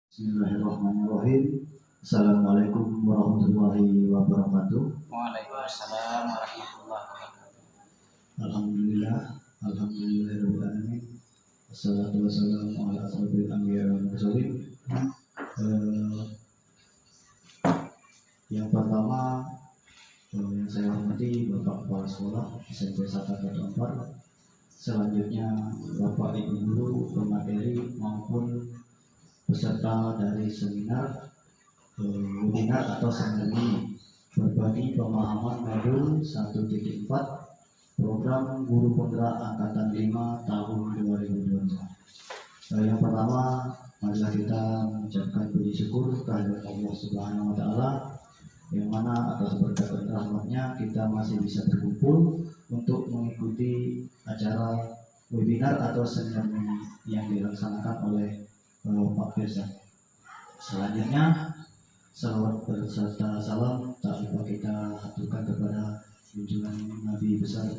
Bismillahirrahmanirrahim. Assalamualaikum warahmatullahi wabarakatuh. Waalaikumsalam warahmatullahi wabarakatuh. Alhamdulillahirabbil alamin. Wassalatu wassalamu ala asyrofil anbiya'i wal mursalin. Yang pertama yang saya hormati Bapak Kepala Sekolah SMP 1 Kota Ampar. Selanjutnya Bapak Ibu Guru, pemateri maupun peserta dari webinar atau seminar ini berbagi pemahaman modul 1.4 program Guru Penggerak Angkatan 5 tahun 2022. Yang pertama, marilah kita mengucapkan puji syukur kehadirat Allah Subhanahu wa taala yang mana atas berkat dan rahmatnya kita masih bisa berkumpul untuk mengikuti acara webinar atau seminar yang dilaksanakan oleh Pak Firza. Selanjutnya, salawat berserta salam tak lupa kita haturkan kepada junjungan Nabi besar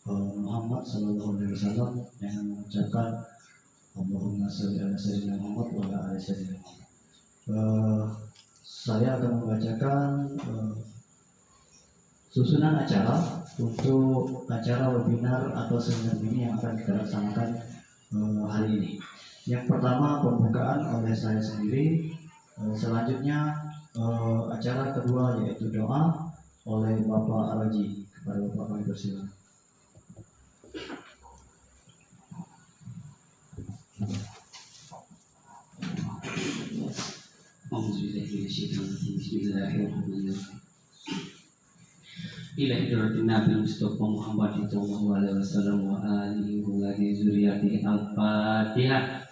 Muhammad Sallallahu Alaihi Wasallam dengan mengucapkan Allahumma sholli ala sayyidina Muhammad wa ala ali sayyidina Muhammad. Saya akan membacakan susunan acara untuk acara webinar atau seminar ini yang akan kita laksanakan hari ini. Yang pertama pembukaan oleh saya sendiri, selanjutnya acara kedua yaitu doa oleh Bapak Araji. Kepada Bapak kami persilakan. Bismillahirrahmanirrahim. Ila hidratin Nabi Mustafa Muhammad sallallahu alaihi wasallam wa alihi wa zurriyyatihi al-Fatihah.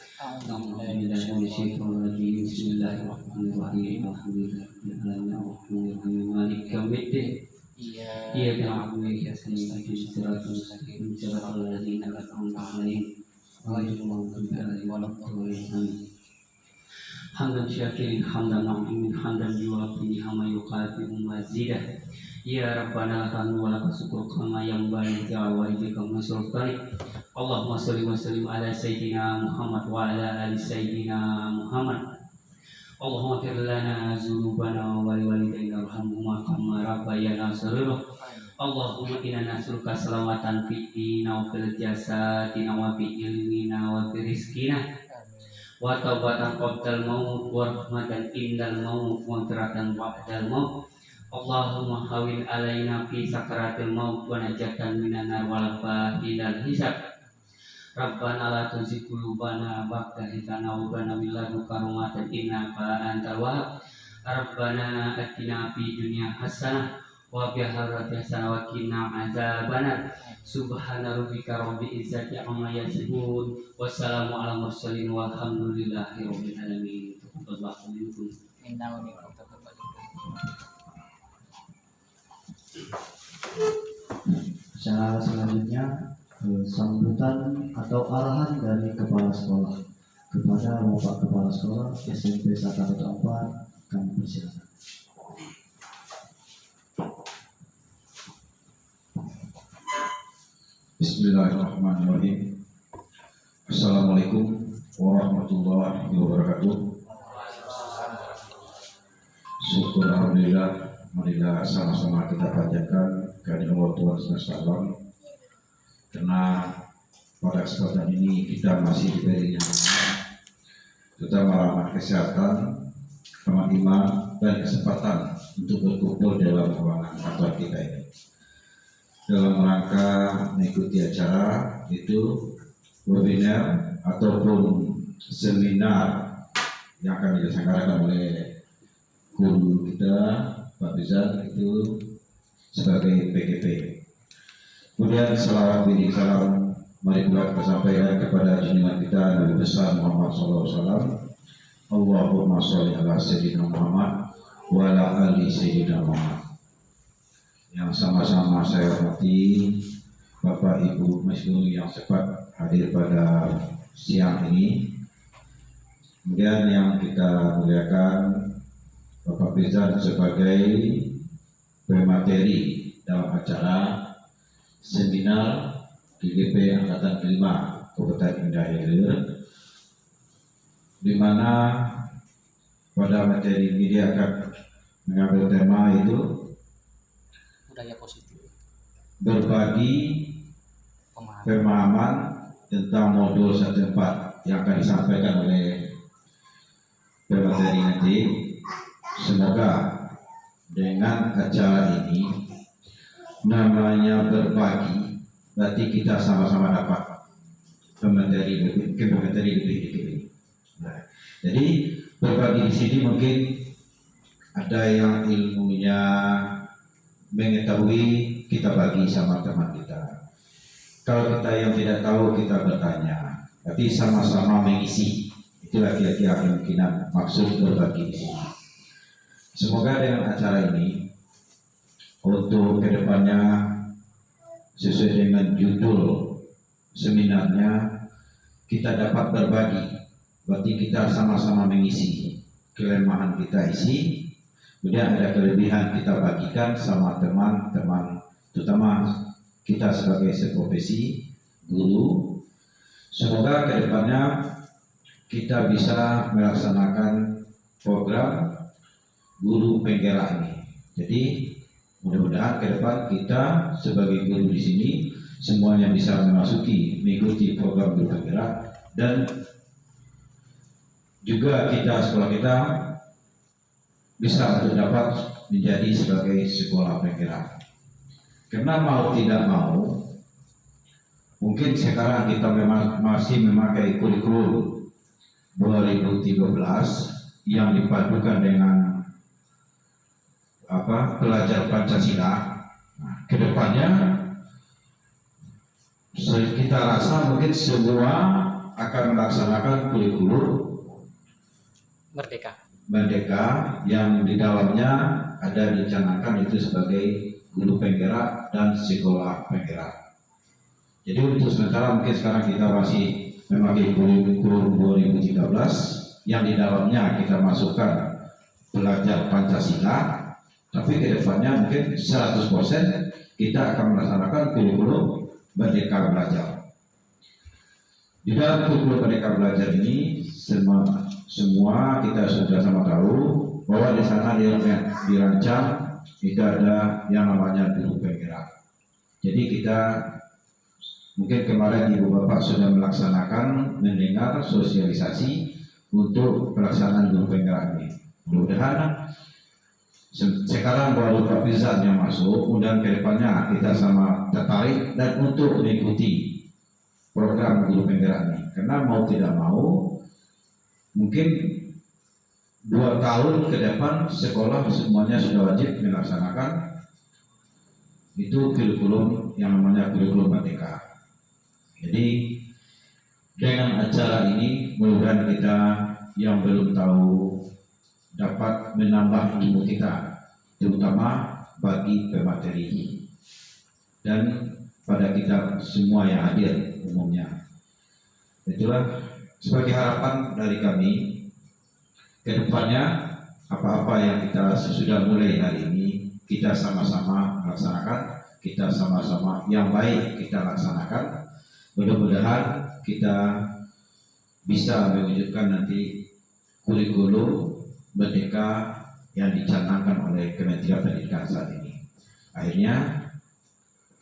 Bismillahirrahmanirrahim. Alhamdulillahirabbil alamin maliki yaumiddin. Iyyaka na'budu wa iyyaka nasta'in ihdinas siratal siratal ladzina an'amta 'alaihim ghairil maghdubi 'alaihim waladdallin. Hamdan syakirin hamdan na'imin hamdan yuwafi ni'ama yuqati'u mazidah. Ya Rabbana lakal wa lakal syukur kama yanbaghi li wajhika sultanik. Allahumma sholli wa sallim ala sayyidina Muhammad wa ala ali sayyidina Muhammad. Allahumma ighfir lana dzunubana wa liwalidayna warhamhuma kama rabbayana shaghira. Allahumma inna nas'aluka salamatan fid dini wa fil jasadi wa fi ilmina wa fi rizqina wa taubatan qabdal maut wa rahmatan indal maut wa firatan ba'dal maut. Allahumma hawin alaina fi sakaratil maut wa najatan minan nar wal fa'ilal hisab. Rabbana la tuzigh qulubana ba'da idh hadaytana wa hab lana min ladunka rahmatan innaka antal wahhab. Rabbana atina fid dunya hasanah wa fil akhirati hasanah wa qina adzabannar. Subhana rabbika rabbil izzati amma yasifun. Wassalamu ala mursalin walhamdulillahi rabbil alamin. Taqabbalallahu minkum innahu minkum taqabbal. Acara selanjutnya sambutan atau arahan dari Kepala Sekolah kepada Bapak Kepala Sekolah SMP 1 Kota Ampar. Kami persilakan. Bismillahirrahmanirrahim. Assalamualaikum warahmatullahi wabarakatuh. Syukur alhamdulillah, marilah sama-sama kita panjatkan kehadirat Allah Tuhan semesta alam, karena pada kesempatan ini kita masih diberi terutama rahmat kesehatan, rahmat iman, dan kesempatan untuk berkumpul dalam ruangan kantor kita ini dalam rangka mengikuti acara itu webinar ataupun seminar yang akan dilaksanakan oleh guru kita Pak Rizal itu sebagai PGP. Kemudian salawat bidik salam mari kita sampaikan kepada junjungan kita Nabi besar Muhammad SAW. Allahumma sholli ala sayyidina Muhammad wa ala ali sayyidina Muhammad. Yang sama-sama saya hormati Bapak Ibu Masjid yang sempat hadir pada siang ini. Kemudian yang kita muliakan Bapak Rizal sebagai pemateri dalam acara seminar GGP Angkatan 5 Kabupaten Indah Hilir, di mana pada materi ini dia akan mengambil tema itu budaya positif, berbagi pemahaman tentang modul 1.4 yang akan disampaikan oleh pemateri nanti. Semoga dengan acara ini, namanya berbagi, berarti kita sama-sama dapat pemateri lebih. Nah, jadi berbagi di sini mungkin ada yang ilmunya mengetahui, kita bagi sama teman kita. Kalau kita yang tidak tahu, kita bertanya. Tapi sama-sama mengisi. Itulah kira-kira kemungkinan maksud berbagi di sini. Semoga dengan acara ini untuk kedepannya sesuai dengan judul seminarnya, kita dapat berbagi. Berarti kita sama-sama mengisi. Kelemahan kita isi, kemudian ada kelebihan kita bagikan sama teman-teman, terutama kita sebagai seprofesi guru. Semoga kedepannya kita bisa melaksanakan program guru penggerak ini. Jadi mudah-mudahan ke depan kita sebagai guru di sini semuanya bisa mengikuti program guru penggerak, dan juga sekolah kita bisa untuk dapat menjadi sebagai sekolah penggerak. Karena mau tidak mau, mungkin sekarang kita memang masih memakai kurikulum 2013 yang dipadukan dengan pelajar Pancasila. Nah, kedepannya kita rasa mungkin semua akan melaksanakan kurikulum Merdeka yang di dalamnya ada dicanangkan itu sebagai guru penggerak dan sekolah penggerak. Jadi untuk sementara mungkin sekarang kita masih memakai kurikulum 2013 yang di dalamnya kita masukkan belajar Pancasila, tapi kedepannya mungkin 100% kita akan melaksanakan kurikulum Merdeka Belajar. Di dalam kurikulum Merdeka Belajar ini semua kita sudah sama tahu bahwa di sana dirancang itu ada yang namanya guru penggerak. Jadi kita mungkin kemarin Ibu Bapak sudah melaksanakan mendengar sosialisasi untuk pelaksanaan guru penggerak ini. Mudah-mudahan sekarang baru Pak Pizan yang masuk, mudah kedepannya kita sama tertarik dan untuk mengikuti program guru penggerak ini. Karena mau tidak mau, mungkin 2 tahun ke depan sekolah semuanya sudah wajib melaksanakan itu kurikulum yang namanya kurikulum Merdeka. Jadi dengan acara ini mudah-mudahan kita yang belum tahu dapat menambah ilmu kita, terutama bagi pemateri dan pada kita semua yang hadir umumnya. Itulah sebagai harapan dari kami ke depannya, apa-apa yang kita sudah mulai hari ini kita sama-sama laksanakan, kita sama-sama yang baik kita laksanakan. Mudah-mudahan kita bisa mewujudkan nanti kurikulum Merdeka yang dicanangkan oleh Kementerian Pendidikan saat ini. Akhirnya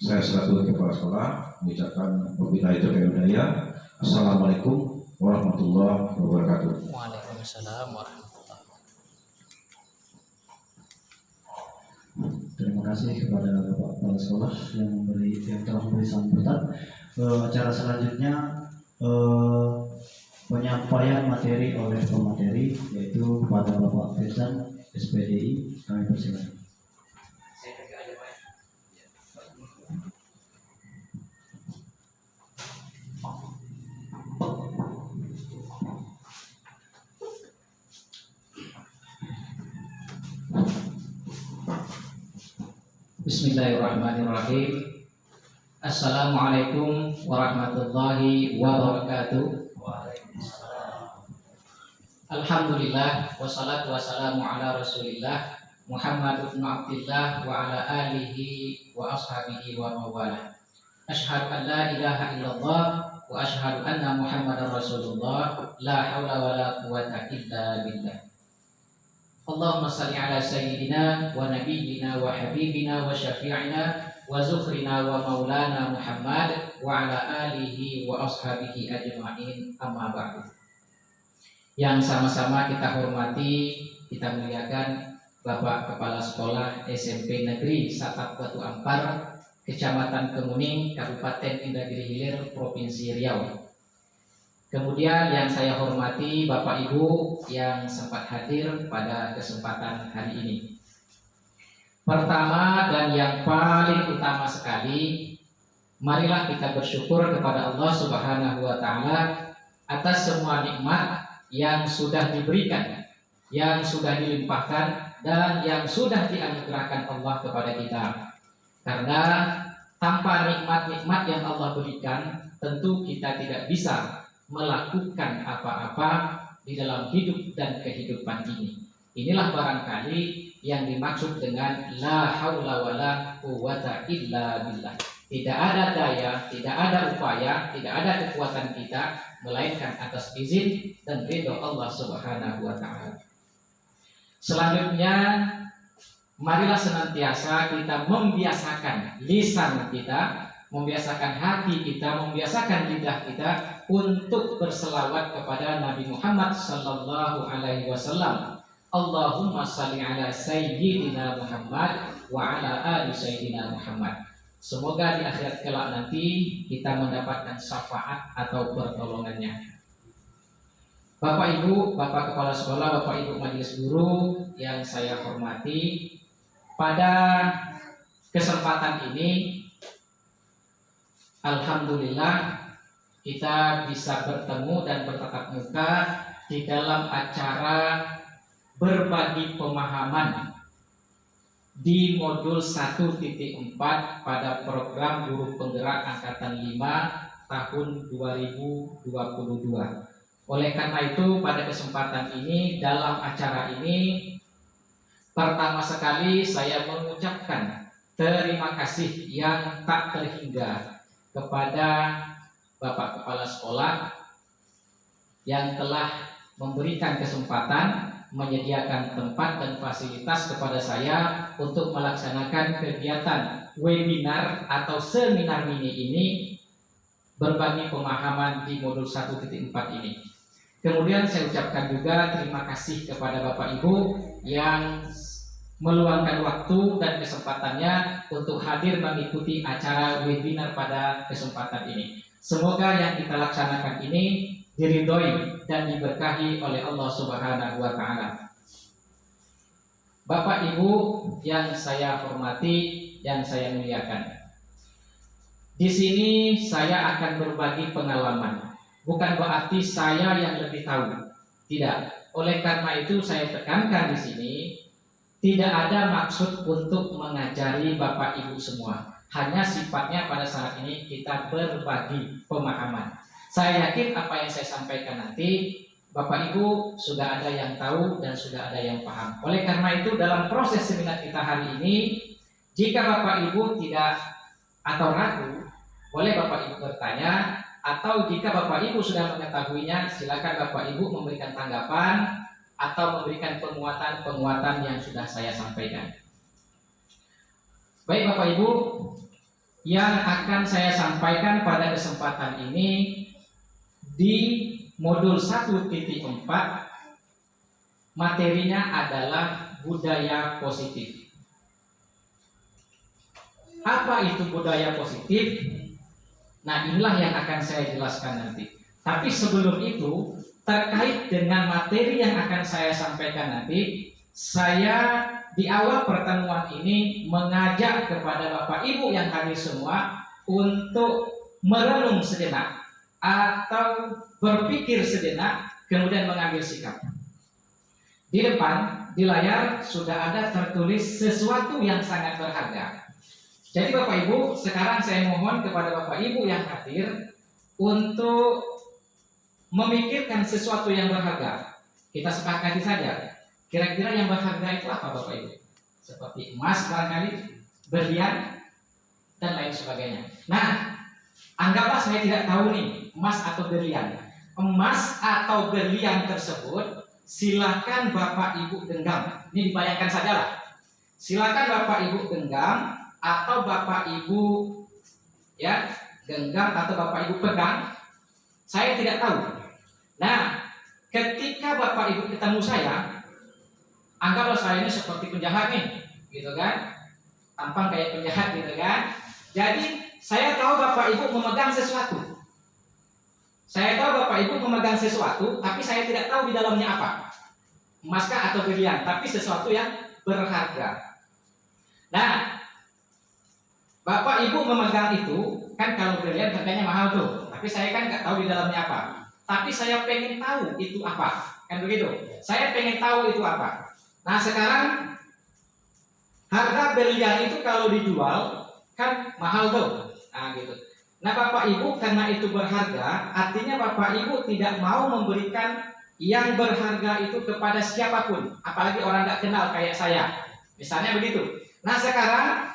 saya selaku kepala sekolah mengucapkan wabillahi taufiq wal hidayah. Assalamualaikum warahmatullahi wabarakatuh. Waalaikumsalam warahmatullahi wabarakatuh. Terima kasih kepada Bapak Kepala Sekolah yang telah memberi sambutan. Acara selanjutnya penyampaian materi oleh pemateri, yaitu kepada Bapak Firsan SPDI. Kami persilakan. Bismillahirrahmanirrahim. Assalamualaikum warahmatullahi wabarakatuh. Alhamdulillah wassalatu wassalamu ala Rasulillah Muhammad ibn Abdillah wa ala alihi wa ashabihi wa mawala. Asyhadu an la ilaha illallah wa asyhadu anna Muhammadar Rasulullah, la haula wa la quwwata illa billah. Allahumma salli ala sayyidina wa nabiyyina wa habibina wa syafi'ina wa zukhrina wa maulana Muhammad wa ala alihi wa ashabihi ajma'in, amma ba'du. Yang sama-sama kita hormati, kita muliakan Bapak Kepala Sekolah SMP Negeri Satap Batu Ampar, Kecamatan Kemuning, Kabupaten Indragiri Hilir, Provinsi Riau. Kemudian yang saya hormati Bapak Ibu yang sempat hadir pada kesempatan hari ini. Pertama dan yang paling utama sekali, marilah kita bersyukur kepada Allah Subhanahu wa Ta'ala atas semua nikmat yang sudah diberikan, yang sudah dilimpahkan, dan yang sudah dianugerahkan Allah kepada kita. Karena tanpa nikmat-nikmat yang Allah berikan, tentu kita tidak bisa melakukan apa-apa di dalam hidup dan kehidupan ini. Inilah barangkali yang dimaksud dengan la haula wala quwwata illa billah. Tidak ada daya, tidak ada upaya, tidak ada kekuatan kita melainkan atas izin dan ridho Allah Subhanahu wa Ta'ala. Selanjutnya, marilah senantiasa kita membiasakan lisan kita, membiasakan hati kita, membiasakan lidah kita untuk berselawat kepada Nabi Muhammad sallallahu alaihi wasallam. Allahumma salli ala sayyidina Muhammad wa ala ali sayyidina Muhammad. Semoga di akhirat kelak nanti kita mendapatkan syafaat atau pertolongannya. Bapak Ibu, Bapak Kepala Sekolah, Bapak Ibu Majelis Guru yang saya hormati, pada kesempatan ini alhamdulillah kita bisa bertemu dan bertatap muka di dalam acara berbagi pemahaman di modul 1.4 pada program Guru Penggerak Angkatan 5 tahun 2022. Oleh karena itu pada kesempatan ini, dalam acara ini, pertama sekali saya mengucapkan terima kasih yang tak terhingga kepada Bapak Kepala Sekolah yang telah memberikan kesempatan, menyediakan tempat dan fasilitas kepada saya untuk melaksanakan kegiatan webinar atau seminar mini ini berbagi pemahaman di modul 1.4 ini. Kemudian saya ucapkan juga terima kasih kepada Bapak Ibu yang meluangkan waktu dan kesempatannya untuk hadir mengikuti acara webinar pada kesempatan ini. Semoga yang kita laksanakan ini diridhoi dan diberkahi oleh Allah Subhanahu wa Ta'ala. Bapak Ibu yang saya hormati, yang saya muliakan, di sini saya akan berbagi pengalaman. Bukan berarti saya yang lebih tahu, tidak. Oleh karena itu saya tekankan di sini, tidak ada maksud untuk mengajari Bapak Ibu semua. Hanya sifatnya pada saat ini kita berbagi pemahaman. Saya yakin apa yang saya sampaikan nanti Bapak Ibu sudah ada yang tahu dan sudah ada yang paham. Oleh karena itu dalam proses seminar kita hari ini, jika Bapak Ibu tidak atau ragu, boleh Bapak Ibu bertanya, atau jika Bapak Ibu sudah mengetahuinya, silakan Bapak Ibu memberikan tanggapan atau memberikan penguatan-penguatan yang sudah saya sampaikan. Baik Bapak Ibu, yang akan saya sampaikan pada kesempatan ini di modul 1.4, materinya adalah budaya positif. Apa itu budaya positif? Nah, inilah yang akan saya jelaskan nanti. Tapi sebelum itu, terkait dengan materi yang akan saya sampaikan nanti, saya di awal pertemuan ini mengajak kepada Bapak Ibu yang hadir semua untuk merenung sejenak atau berpikir sejenak, kemudian mengambil sikap. Di depan, di layar sudah ada tertulis sesuatu yang sangat berharga. Jadi Bapak Ibu, sekarang saya mohon kepada Bapak Ibu yang hadir untuk memikirkan sesuatu yang berharga. Kita sepakati saja. Kira-kira yang berharga itu apa Bapak Ibu? Seperti emas barangkali, berlian, dan lain sebagainya. Nah, anggaplah saya tidak tahu nih emas atau berlian. Emas atau berlian tersebut silakan Bapak Ibu genggam. Ini dibayangkan sajalah. Silakan Bapak Ibu genggam atau Bapak Ibu ya genggam atau Bapak Ibu pegang. Saya tidak tahu. Nah, ketika Bapak Ibu ketemu saya, anggaplah saya ini seperti penjahat nih, gitu kan? Tampang kayak penjahat gitu kan? Jadi saya tahu Bapak Ibu memegang sesuatu. Saya tahu Bapak Ibu memegang sesuatu, tapi saya tidak tahu di dalamnya apa. Emaskah atau berlian, tapi sesuatu yang berharga. Nah, Bapak Ibu memegang itu, kan kalau berlian harganya mahal tuh. Tapi saya kan nggak tahu di dalamnya apa. Tapi saya pengen tahu itu apa. Kan begitu? Saya pengen tahu itu apa. Nah sekarang harga berlian itu kalau dijual kan mahal tuh. Nah gitu. Nah Bapak Ibu karena itu berharga, artinya Bapak Ibu tidak mau memberikan yang berharga itu kepada siapapun, apalagi orang nggak kenal kayak saya. Misalnya begitu. Nah sekarang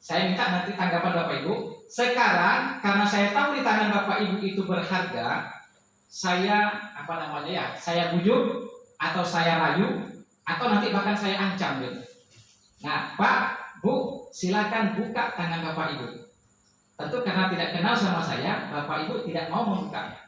saya minta nanti tanggapan Bapak Ibu. Sekarang karena saya tahu di tangan Bapak Ibu itu berharga, saya saya bujuk atau saya rayu atau nanti bahkan saya ancam gitu. Nah, Pak, Bu, silakan buka tangan Bapak Ibu. Tentu karena tidak kenal sama saya, Bapak Ibu tidak mau membukanya.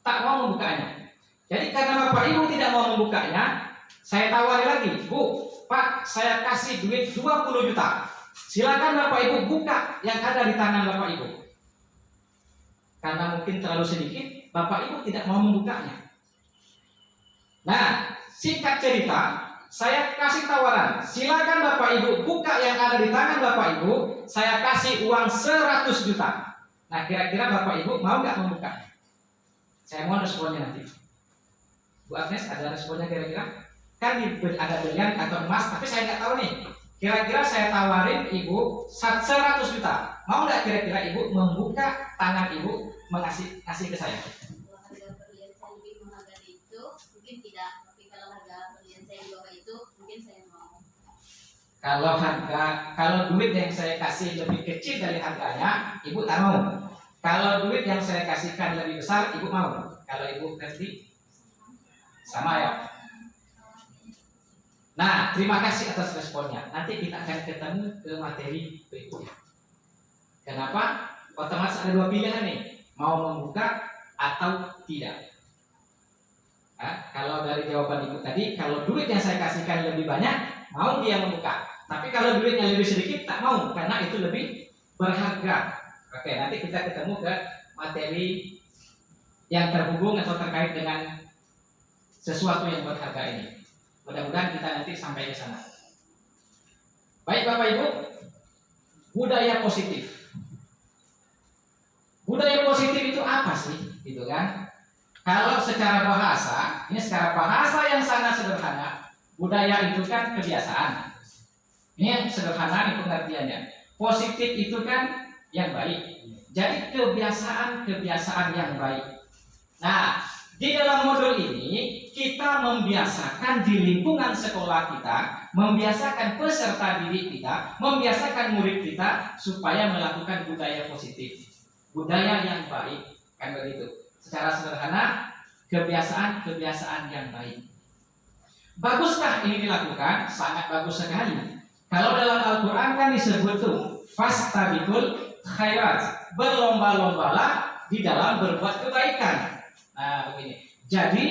Tak mau membukanya. Jadi karena Bapak Ibu tidak mau membukanya, saya tawari lagi, Bu, Pak, saya kasih duit 20 juta. Silakan Bapak Ibu buka yang ada di tangan Bapak Ibu. Karena mungkin terlalu sedikit, Bapak Ibu tidak mau membukanya. Nah, singkat cerita, saya kasih tawaran. Silakan Bapak Ibu buka yang ada di tangan Bapak Ibu. Saya kasih uang 100 juta. Nah, kira-kira Bapak Ibu mau nggak membukanya? Saya mohon responnya nanti. Bu Agnes, ada responnya kira-kira? Kan ada berlian atau emas, tapi saya nggak tahu nih. Kira-kira saya tawarin Ibu 100 juta. Mau nggak kira-kira Ibu membuka tangan Ibu ngasih ke saya? Kalau harga berlian saya lebih mahal dari itu, mungkin tidak. Tapi kalau harga berlian saya di bawah itu, mungkin saya mau. Kalau duit yang saya kasih lebih kecil dari harganya, Ibu tak mau. Kalau duit yang saya kasihkan lebih besar, Ibu mau. Kalau Ibu ngerti, sama ya. Nah, terima kasih atas responnya. Nanti kita akan ketemu ke materi berikutnya. Kenapa? Otomatis ada dua pilihan nih, mau membuka atau tidak. Nah, kalau dari jawaban Ibu tadi, kalau duit yang saya kasihkan lebih banyak, mau dia membuka. Tapi kalau duitnya lebih sedikit, tak mau, karena itu lebih berharga. Oke, nanti kita ketemu ke materi yang terhubung atau terkait dengan sesuatu yang berharga ini. Mudah-mudahan kita nanti sampai ke sana. Baik Bapak Ibu, budaya positif. Budaya positif itu apa sih? Gitu kan? Kalau secara bahasa, ini secara bahasa yang sangat sederhana, budaya itu kan kebiasaan. Ini yang sederhana nih pengertiannya. Positif itu kan yang baik. Jadi kebiasaan yang baik. Nah, di dalam modul ini kita membiasakan di lingkungan sekolah kita, membiasakan peserta didik kita, membiasakan murid kita supaya melakukan budaya positif, budaya yang baik, kan begitu. Secara sederhana, kebiasaan yang baik. Baguskah ini dilakukan? Sangat bagus sekali. Kalau dalam Al-Quran kan disebut tuh fastabiqul khairat, berlomba-lombalah di dalam berbuat kebaikan. Nah begini, jadi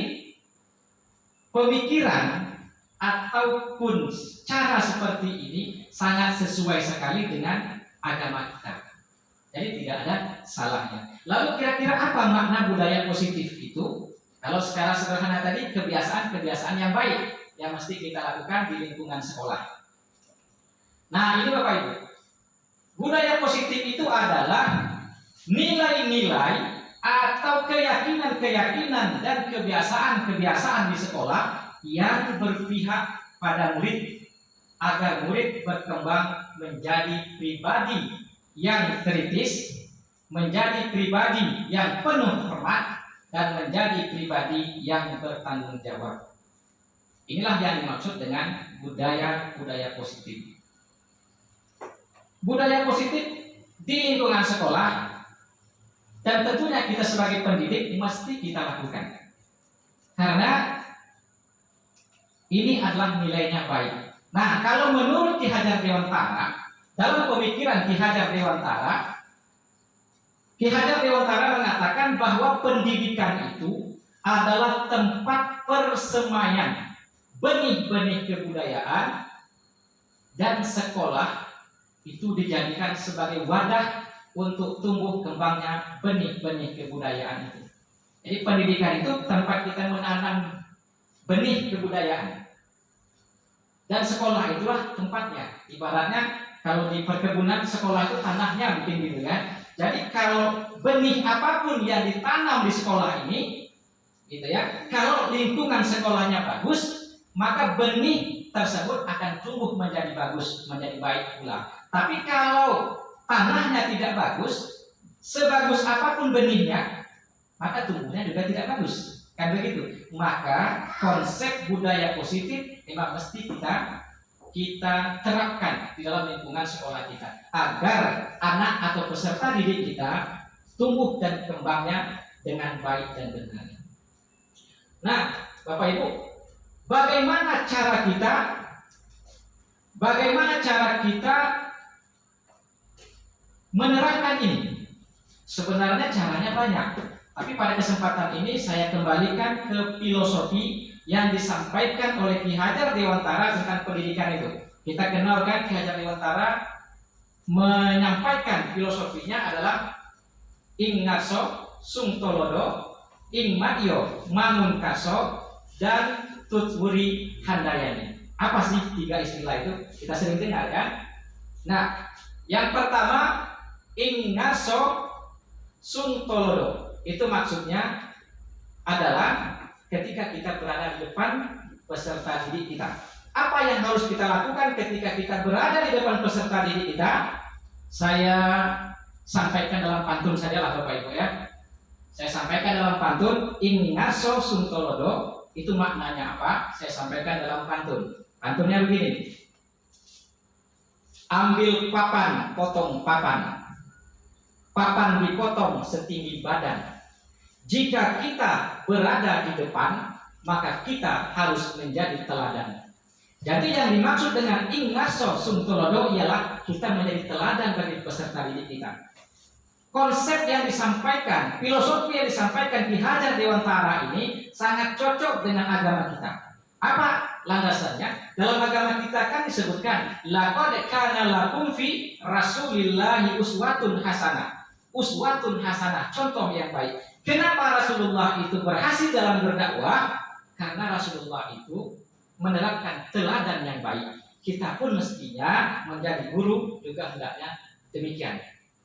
pemikiran ataupun cara seperti ini sangat sesuai sekali dengan agama kita. Jadi tidak ada salahnya. Lalu kira-kira apa makna budaya positif itu? Kalau secara sederhana tadi, kebiasaan yang baik yang mesti kita lakukan di lingkungan sekolah. Nah ini Bapak Ibu, budaya positif itu adalah nilai-nilai atau keyakinan dan kebiasaan di sekolah yang berpihak pada murid agar murid berkembang menjadi pribadi yang kritis, menjadi pribadi yang penuh hormat, dan menjadi pribadi yang bertanggung jawab. Inilah yang dimaksud dengan budaya positif. Budaya positif di lingkungan sekolah, dan tentunya kita sebagai pendidik mesti kita lakukan. Karena ini adalah nilainya baik. Nah, kalau menurut Ki Hajar Dewantara, dalam pemikiran Ki Hajar Dewantara, Ki Hajar Dewantara mengatakan bahwa pendidikan itu adalah tempat persemaian benih-benih kebudayaan, dan sekolah itu dijadikan sebagai wadah untuk tumbuh kembangnya benih-benih kebudayaan itu. Jadi pendidikan itu tempat kita menanam benih kebudayaan, dan sekolah itulah tempatnya. Ibaratnya kalau di perkebunan, sekolah itu tanahnya mungkin gitu kan. Jadi kalau benih apapun yang ditanam di sekolah ini, gitu ya, kalau lingkungan sekolahnya bagus, maka benih tersebut akan tumbuh menjadi bagus, menjadi baik pula. Tapi kalau tanahnya tidak bagus, sebagus apapun benihnya, maka tumbuhnya juga tidak bagus. Kan begitu. Maka konsep budaya positif memang mesti kita terapkan di dalam lingkungan sekolah kita, agar anak atau peserta didik kita tumbuh dan kembangnya dengan baik dan benar. Nah, Bapak Ibu, bagaimana cara kita menerapkan ini? Sebenarnya caranya banyak, tapi pada kesempatan ini saya kembalikan ke filosofi yang disampaikan oleh Ki Hajar Dewantara tentang pendidikan itu. Kita kenalkan Ki Hajar Dewantara menyampaikan filosofinya adalah ing ngaso sung tolodo, ing matyo mangun kaso, dan tutwuri handayani. Apa sih tiga istilah itu? Kita sering dengar kan? Nah, yang pertama ing ngaso sung tolodo, itu maksudnya adalah ketika kita berada di depan peserta didik kita. Apa yang harus kita lakukan ketika kita berada di depan peserta didik kita? Saya sampaikan dalam pantun sajalah Bapak Ibu ya. Saya sampaikan dalam pantun ing ngaso sung tolodo, itu maknanya apa? Saya sampaikan dalam pantun. Pantunnya begini. Ambil papan, potong papan. Papan dipotong setinggi badan. Jika kita berada di depan, maka kita harus menjadi teladan. Jadi yang dimaksud dengan ing ngaso sung tolodo ialah kita menjadi teladan bagi peserta didik kita. Konsep yang disampaikan, filosofi yang disampaikan Ki Hajar Dewantara ini sangat cocok dengan agama kita. Apa landasannya? Dalam agama kita kan disebutkan laqad kana lakum fi rasulillahi uswatun hasanah. Uswatun hasanah, contoh yang baik. Kenapa Rasulullah itu berhasil dalam berdakwah? Karena Rasulullah itu menerapkan teladan yang baik. Kita pun mestinya menjadi guru juga hendaknya demikian,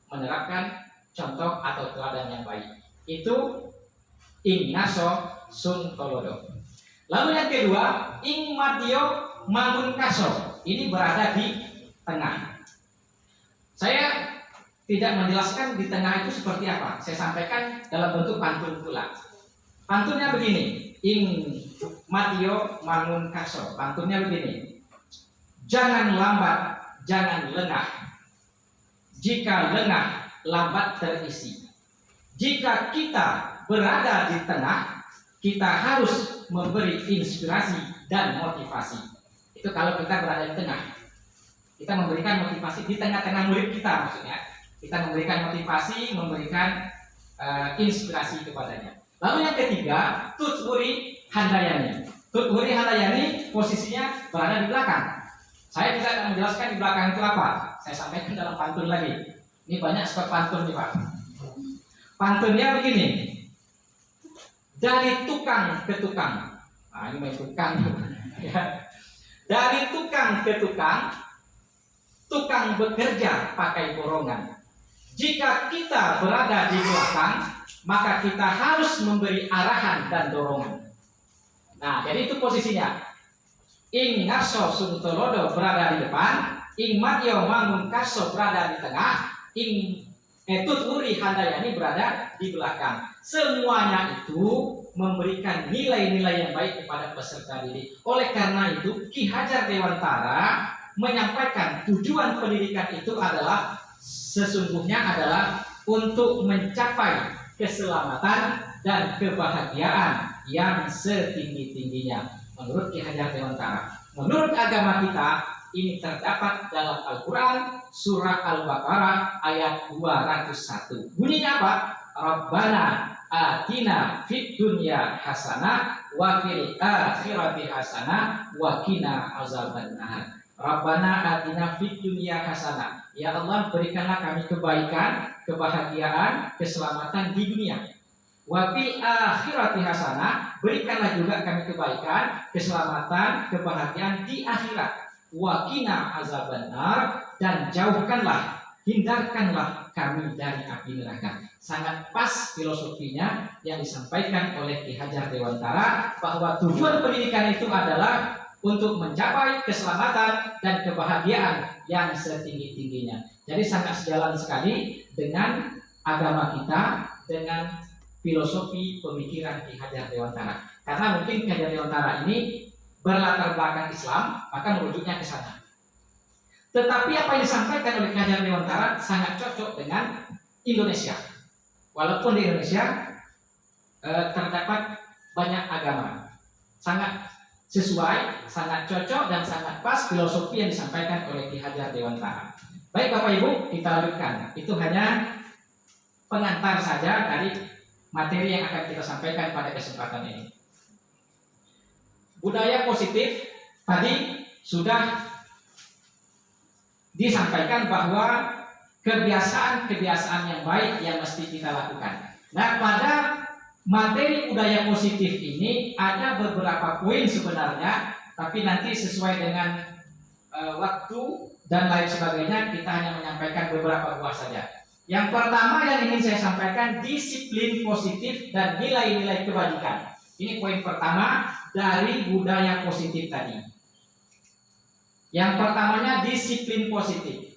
menerapkan contoh atau teladan yang baik. Itu ing ngaso sung tolodo. Lalu yang kedua, ing madyo mangun kaso. Ini berada di tengah. Saya tidak menjelaskan di tengah itu seperti apa. Saya sampaikan dalam bentuk pantun pula. Pantunnya begini, ing madyo mangun kaso. Pantunnya begini. Jangan lambat, jangan lengah. Jika lengah, lambat terisi. Jika kita berada di tengah, kita harus memberi inspirasi dan motivasi. Itu kalau kita berada di tengah. Kita memberikan motivasi di tengah-tengah murid kita maksudnya. Kita memberikan motivasi, memberikan inspirasi kepadanya. Lalu yang ketiga, tutwuri handayani. Tutwuri handayani posisinya berada di belakang. Saya tidak akan menjelaskan di belakang itu apa. Saya sampaikan dalam pantun lagi. Ini banyak sebab pantun nih Pak. Pantunnya begini. Dari tukang ke tukang. Nah, ini main tukang. Ya. Dari tukang ke tukang, tukang bekerja pakai borongan. Jika kita berada di belakang, maka kita harus memberi arahan dan dorongan. Nah, jadi itu posisinya. Ing ngaso sung tolodo berada di depan, ing madyo mangun kaso berada di tengah, ing tutwuri handayani berada di belakang. Semuanya itu memberikan nilai-nilai yang baik kepada peserta didik. Oleh karena itu, Ki Hajar Dewantara menyampaikan tujuan pendidikan itu adalah sesungguhnya adalah untuk mencapai keselamatan dan kebahagiaan yang setinggi-tingginya. menurut Ki Hajar Dewantara. Menurut agama kita ini terdapat dalam Al-Quran surah Al-Baqarah ayat 201. Bunyinya apa? Rabbana atina fid dunya hasanah wa fil akhirati hasanah wa qina azabannar. Rabbana atina fid dunya hasanah. Ya Allah, berikanlah kami kebaikan, kebahagiaan, keselamatan di dunia. Wa fil akhirati hasanah, berikanlah juga kami kebaikan, keselamatan, kebahagiaan di akhirat. Wa qina azabannar, dan jauhkanlah, hindarkanlah kami dari api neraka. Sangat pas filosofinya yang disampaikan oleh Ki Hajar Dewantara, bahwa tujuan pendidikan itu adalah untuk mencapai keselamatan dan kebahagiaan yang setinggi-tingginya. Jadi sangat sejalan sekali dengan agama kita, dengan filosofi pemikiran Ki Hajar Dewantara. Karena mungkin Ki Hajar Dewantara ini berlatar belakang Islam, maka merujuknya ke sana. Tetapi apa yang disampaikan oleh Ki Hajar Dewantara sangat cocok dengan Indonesia. Walaupun di Indonesia terdapat banyak agama, sangat sesuai, sangat cocok dan sangat pas filosofi yang disampaikan oleh Ki Hajar Dewantara. Baik Bapak Ibu, kita lanjutkan. Itu hanya pengantar saja dari materi yang akan kita sampaikan pada kesempatan ini. Budaya positif tadi sudah disampaikan bahwa kebiasaan-kebiasaan yang baik yang mesti kita lakukan. Nah, pada materi budaya positif ini ada beberapa poin sebenarnya, tapi nanti sesuai dengan waktu dan lain sebagainya, kita hanya menyampaikan beberapa buah saja. Yang pertama yang ingin saya sampaikan, disiplin positif dan nilai-nilai kebajikan. Ini poin pertama dari budaya positif tadi. Yang pertamanya disiplin positif.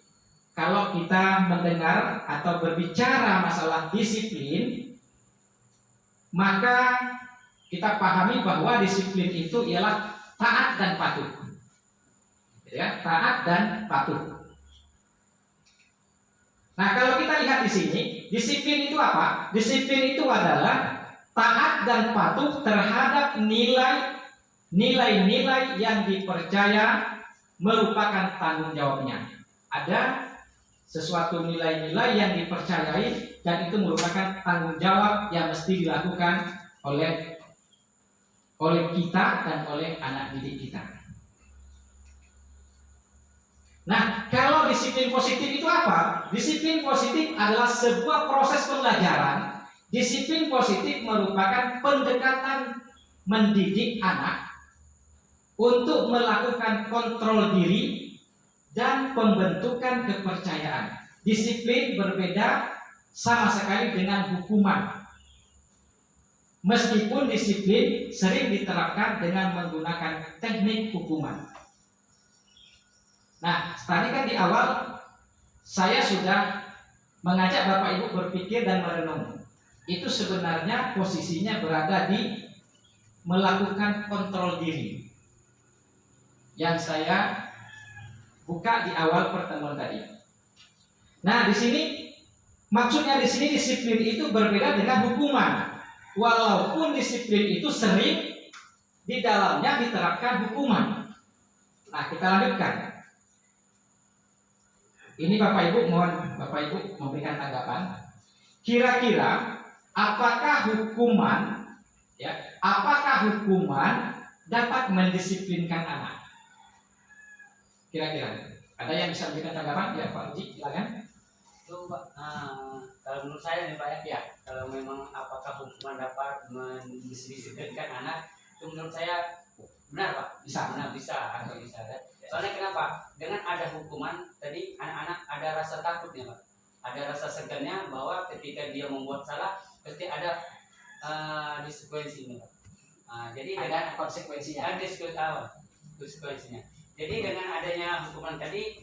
Kalau kita mendengar atau berbicara masalah disiplin, maka kita pahami bahwa disiplin itu ialah taat dan patuh. Ya, taat dan patuh. Nah, kalau kita lihat di sini, disiplin itu apa? Disiplin itu adalah taat dan patuh terhadap nilai-nilai yang dipercaya merupakan tanggung jawabnya. Ada sesuatu nilai-nilai yang dipercayai dan itu merupakan tanggung jawab yang mesti dilakukan oleh kita dan oleh anak didik kita. Nah, kalau disiplin positif itu apa? Disiplin positif adalah sebuah proses pembelajaran. Disiplin positif merupakan pendekatan mendidik anak untuk melakukan kontrol diri dan pembentukan kepercayaan. Disiplin berbeda sama sekali dengan hukuman. Meskipun disiplin sering diterapkan dengan menggunakan teknik hukuman. Nah, tadi kan di awal saya sudah mengajak Bapak Ibu berpikir dan merenung. Itu sebenarnya posisinya berada di melakukan kontrol diri yang saya buka di awal pertemuan tadi. Nah, di sini maksudnya di sini disiplin itu berbeda dengan hukuman. Walaupun disiplin itu sering di dalamnya diterapkan hukuman. Nah, kita lanjutkan. Ini Bapak Ibu, mohon Bapak Ibu memberikan tanggapan. Kira-kira apakah hukuman dapat mendisiplinkan anak? Kira-kira ada yang bisa memberikan tanggapan? Ya Pak Uji, silakan. Itu Pak, kalau menurut saya nih Pak ya, kalau memang apakah hukuman dapat mendisiplinkan anak, itu menurut saya benar Pak, bisa kan? Soalnya kenapa? Dengan ada hukuman tadi anak-anak ada rasa takutnya Pak, ada rasa segannya bahwa ketika dia membuat salah pasti ada konsekuensinya Pak. Jadi dengan konsekuensinya, konsekuensinya. Jadi dengan adanya hukuman tadi,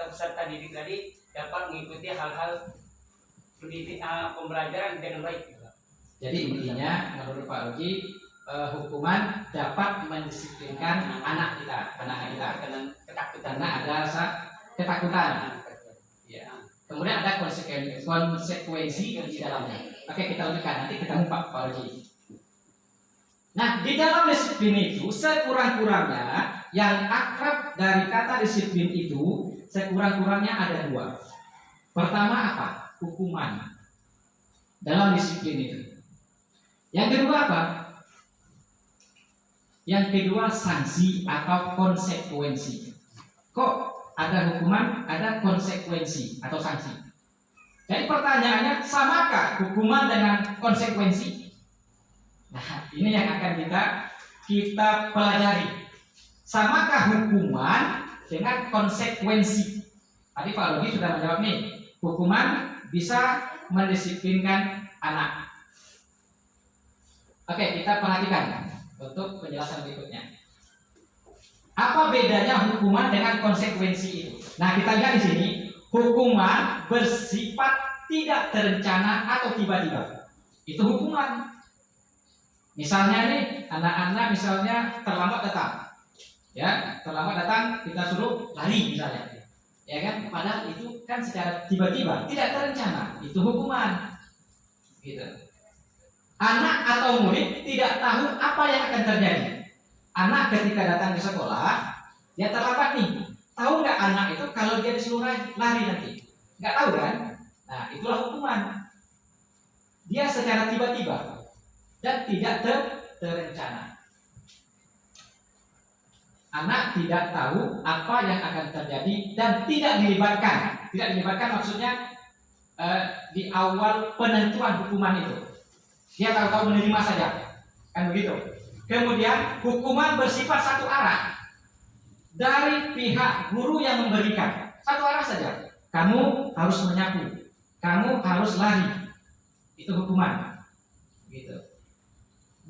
peserta didik tadi dapat mengikuti hal-hal pembelajaran dengan baik. Jadi intinya menurut Pak Uji, hukuman dapat mendisiplinkan anak kita karena ada rasa ketakutan. Ya. Kemudian ada konsekuensi di dalamnya. Oke, kita lanjutkan, nanti ketemu Pak Uji. Nah, di dalam disiplin itu sekurang-kurangnya yang akrab dari kata disiplin itu sekurang-kurangnya ada dua. Pertama apa? Hukuman dalam disiplin itu. Yang kedua apa? Yang kedua sanksi atau konsekuensi. Kok ada hukuman, ada konsekuensi atau sanksi? Jadi pertanyaannya, samakah hukuman dengan konsekuensi? Nah, ini yang akan kita pelajari. Samakah hukuman dengan konsekuensi? Tadi Pak Rogi sudah menjawab nih, hukuman bisa mendisiplinkan anak. Oke, kita perhatikan untuk penjelasan berikutnya. Apa bedanya hukuman dengan konsekuensi itu? Nah, kita lihat di sini, hukuman bersifat tidak terencana atau tiba-tiba. Itu hukuman. Misalnya nih, anak-anak misalnya terlambat datang. Ya, terlambat datang kita suruh lari misalnya. Ya kan? Padahal itu kan secara tiba-tiba, tidak terencana. Itu hukuman. Gitu. Anak atau murid tidak tahu apa yang akan terjadi. Anak ketika datang ke sekolah, dia terlambat nih. Tahu nggak anak itu kalau dia disuruh lari nanti? Nggak tahu kan? Nah, itulah hukuman. Dia secara tiba-tiba dan tidak terencana. Anak tidak tahu apa yang akan terjadi dan tidak dilibatkan. Tidak dilibatkan maksudnya di awal penentuan hukuman itu. Dia tahu-tahu menerima saja, kan begitu. Kemudian hukuman bersifat satu arah dari pihak guru yang memberikan, satu arah saja. Kamu harus menyapu, kamu harus lari, itu hukuman, gitu.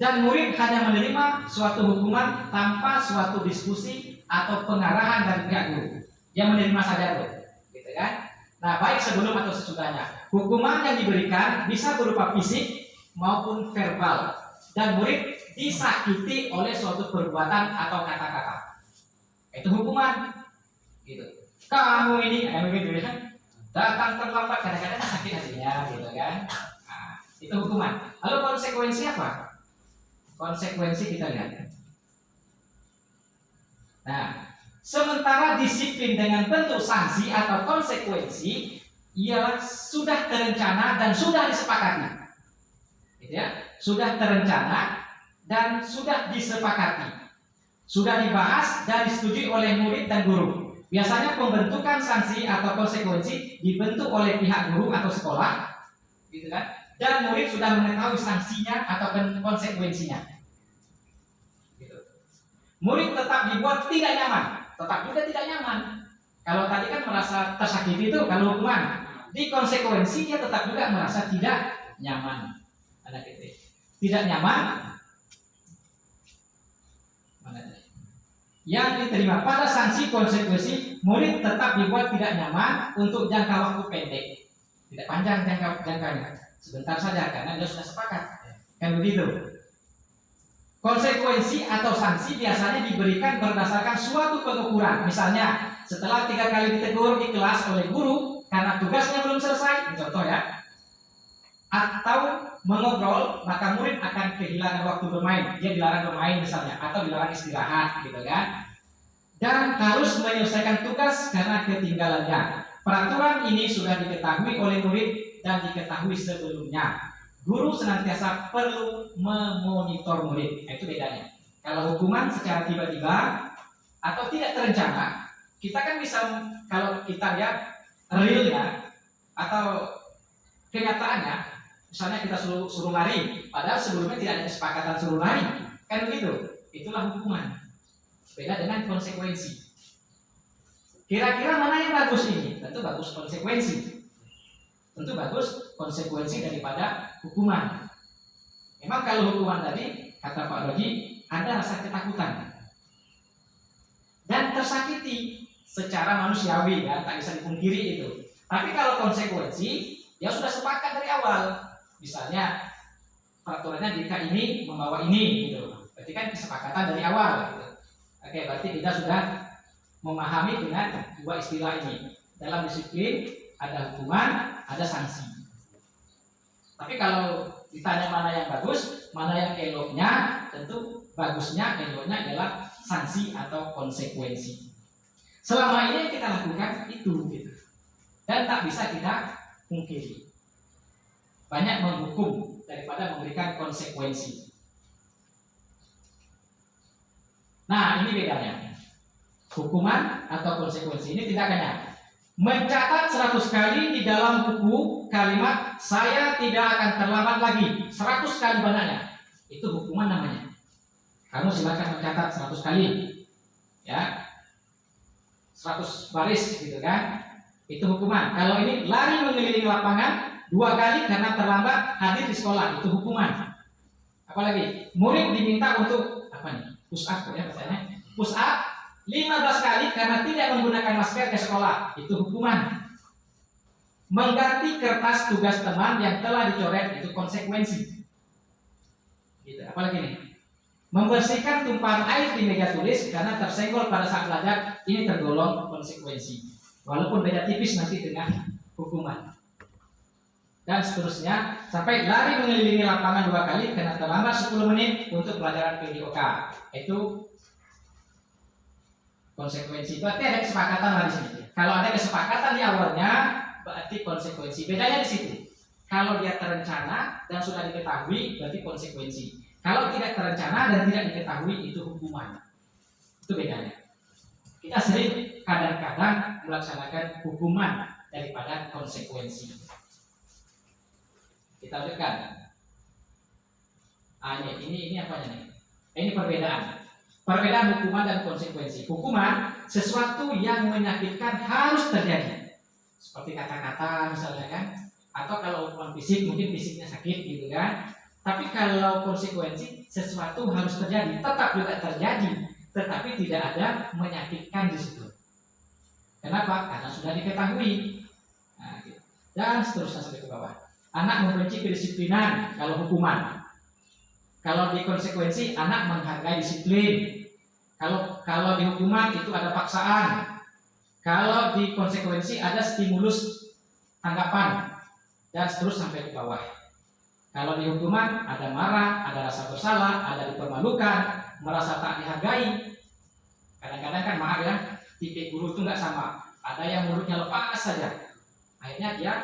Dan murid hanya menerima suatu hukuman tanpa suatu diskusi atau pengarahan dari pihak guru. Dia menerima saja tuh, gitu kan. Nah, baik sebelum atau sesudahnya, hukuman yang diberikan bisa berupa fisik maupun verbal, dan murid disakiti oleh suatu perbuatan atau kata-kata. Itu hukuman, gitu. Kamu ini, begitu ya, datang terlambat, kadang-kadang sakit hatinya, gitu kan. Nah, itu hukuman. Lalu konsekuensi apa? Konsekuensi kita lihat. Nah, sementara disiplin dengan bentuk sanksi atau konsekuensi, ia sudah terencana dan sudah disepakati. Gitu ya, sudah terencana dan sudah disepakati, sudah dibahas dan disetujui oleh murid dan guru. Biasanya pembentukan sanksi atau konsekuensi dibentuk oleh pihak guru atau sekolah, gitu kan? Dan murid sudah mengetahui sanksinya atau konsekuensinya. Gitu. Murid tetap dibuat tidak nyaman, tetap juga tidak nyaman. Kalau tadi kan merasa tersakiti itu kalau hukuman, di konsekuensi dia tetap juga merasa tidak nyaman. Anak itu tidak nyaman. Yang diterima pada sanksi konsekuensi, murid tetap dibuat tidak nyaman untuk jangka waktu pendek, tidak panjang jangkanya, sebentar saja karena dia sudah sepakat, kan begitu. Konsekuensi atau sanksi biasanya diberikan berdasarkan suatu pengukuran. Misalnya setelah 3 kali ditegur di kelas oleh guru karena tugasnya belum selesai, contoh ya, atau mengobrol, maka murid akan kehilangan waktu bermain. Dia dilarang bermain misalnya, atau dilarang istirahat, gitu kan. Dan harus menyelesaikan tugas karena ketinggalannya. Peraturan ini sudah diketahui oleh murid dan diketahui sebelumnya. Guru senantiasa perlu memonitor murid. Itu bedanya. Kalau hukuman secara tiba-tiba atau tidak terencana, kita kan bisa, kalau kita lihat realnya atau kenyataannya, misalnya kita suruh lari, padahal sebelumnya tidak ada kesepakatan suruh lari, kan begitu? Itulah hukuman. Beda dengan konsekuensi. Kira-kira mana yang bagus ini? Tentu bagus konsekuensi. Tentu bagus konsekuensi daripada hukuman. Memang kalau hukuman tadi, kata Pak Rogi, ada rasa ketakutan dan tersakiti secara manusiawi, ya, tak bisa dipungkiri itu. Tapi kalau konsekuensi, ya sudah sepakat dari awal. Misalnya peraturannya jika ini membawa ini, gitu. Berarti kan kesepakatan dari awal, gitu. Oke, berarti kita sudah memahami dengan dua istilah ini. Dalam disiplin ada hukuman, ada sanksi. Tapi kalau Ditanya mana yang bagus, mana yang eloknya, tentu bagusnya, eloknya adalah sanksi atau konsekuensi. Selama ini yang kita lakukan itu gitu. Dan tak bisa kita pungkiri. Banyak menghukum daripada memberikan konsekuensi. Nah, ini bedanya. Hukuman atau konsekuensi ini tindakannya. Mencatat 100 kali di dalam buku kalimat saya tidak akan terlambat lagi 100 kali banyaknya, itu hukuman namanya. Kamu silakan mencatat 100 kali ya, 100 baris gitu kan, itu hukuman. Kalau ini lari mengelilingi lapangan 2 kali karena terlambat hadir di sekolah, itu hukuman. Apalagi murid diminta untuk apa nih, push up ya bahasanya, push up 15 kali karena tidak menggunakan masker ke sekolah, itu hukuman. Mengganti kertas tugas teman yang telah dicoret, itu konsekuensi. Gitu. Apalagi nih, membersihkan tumpahan air di meja tulis karena tersenggol pada saat belajar, ini tergolong konsekuensi. Walaupun beda tipis nanti dengan hukuman. Dan seterusnya, sampai lari mengelilingi lapangan 2 kali karena terlambat 10 menit untuk pelajaran PDOK, itu konsekuensi. Berarti ada kesepakatan lah di sini. Kalau ada kesepakatan di awalnya, berarti konsekuensi. Bedanya di situ. Kalau dia terencana dan sudah diketahui, berarti konsekuensi. Kalau tidak terencana dan tidak diketahui, itu hukuman. Itu bedanya. Kita sering kadang-kadang melaksanakan hukuman daripada konsekuensi. Kita lihatkan. Ini apa nih? Ini perbedaan. Perbedaan hukuman dan konsekuensi. Hukuman sesuatu yang menyakitkan harus terjadi, seperti kata-kata misalnya kan, atau kalau hukuman fisik mungkin fisiknya sakit gitu kan. Tapi kalau konsekuensi sesuatu harus terjadi, tetap juga terjadi, tetapi tidak ada menyakitkan di situ. Kenapa? Karena sudah diketahui. Nah, gitu. Dan seterusnya sampai ke bawah. Anak membenci kedisiplinan kalau hukuman. Kalau di konsekuensi anak menghargai disiplin. Kalau di hukuman itu ada paksaan. Kalau di konsekuensi ada stimulus tanggapan dan seterusnya sampai ke bawah. Kalau di hukuman ada marah, ada rasa bersalah, ada dipermalukan, merasa tak dihargai. Kadang-kadang kan maaf ya, tipe guru itu nggak sama. Ada yang mulutnya lepas saja. Akhirnya dia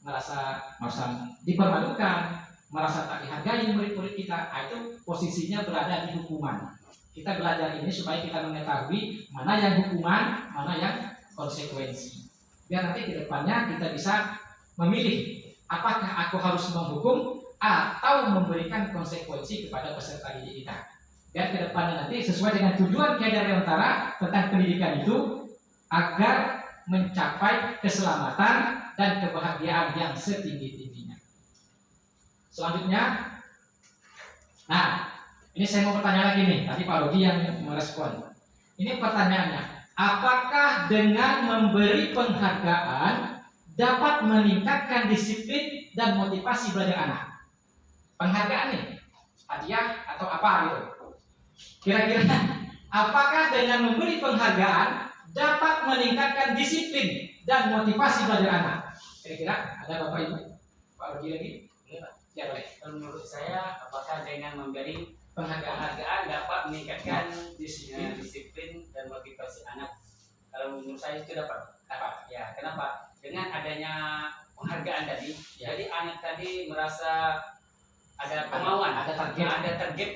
merasa dipermalukan, merasa tak dihargai murid-murid kita. Itu posisinya berada di hukuman. Kita belajar ini supaya kita mengetahui mana yang hukuman, mana yang konsekuensi. Biar nanti ke depannya kita bisa memilih apakah aku harus menghukum atau memberikan konsekuensi kepada peserta didik kita. Biar ke depannya nanti sesuai dengan tujuan Ki Hajar Dewantara tentang pendidikan itu agar mencapai keselamatan dan kebahagiaan yang setinggi-tingginya. Selanjutnya, nah ini saya mau bertanya lagi nih, tadi Pak Rodi yang merespon. Ini pertanyaannya, apakah dengan memberi penghargaan dapat meningkatkan disiplin dan motivasi belajar anak? Penghargaan nih, hadiah atau apa gitu? Kira-kira, apakah dengan memberi penghargaan dapat meningkatkan disiplin dan motivasi belajar anak? Kira-kira ada Bapak Ibu? Pak Rodi lagi? Ya boleh. Menurut saya, apakah dengan memberi Penghargaan dapat meningkatkan disiplin dan motivasi anak? Kalau menurut saya itu dapat. Ya, kenapa? Dengan adanya penghargaan tadi, ya. jadi anak tadi merasa ada kemauan, ada target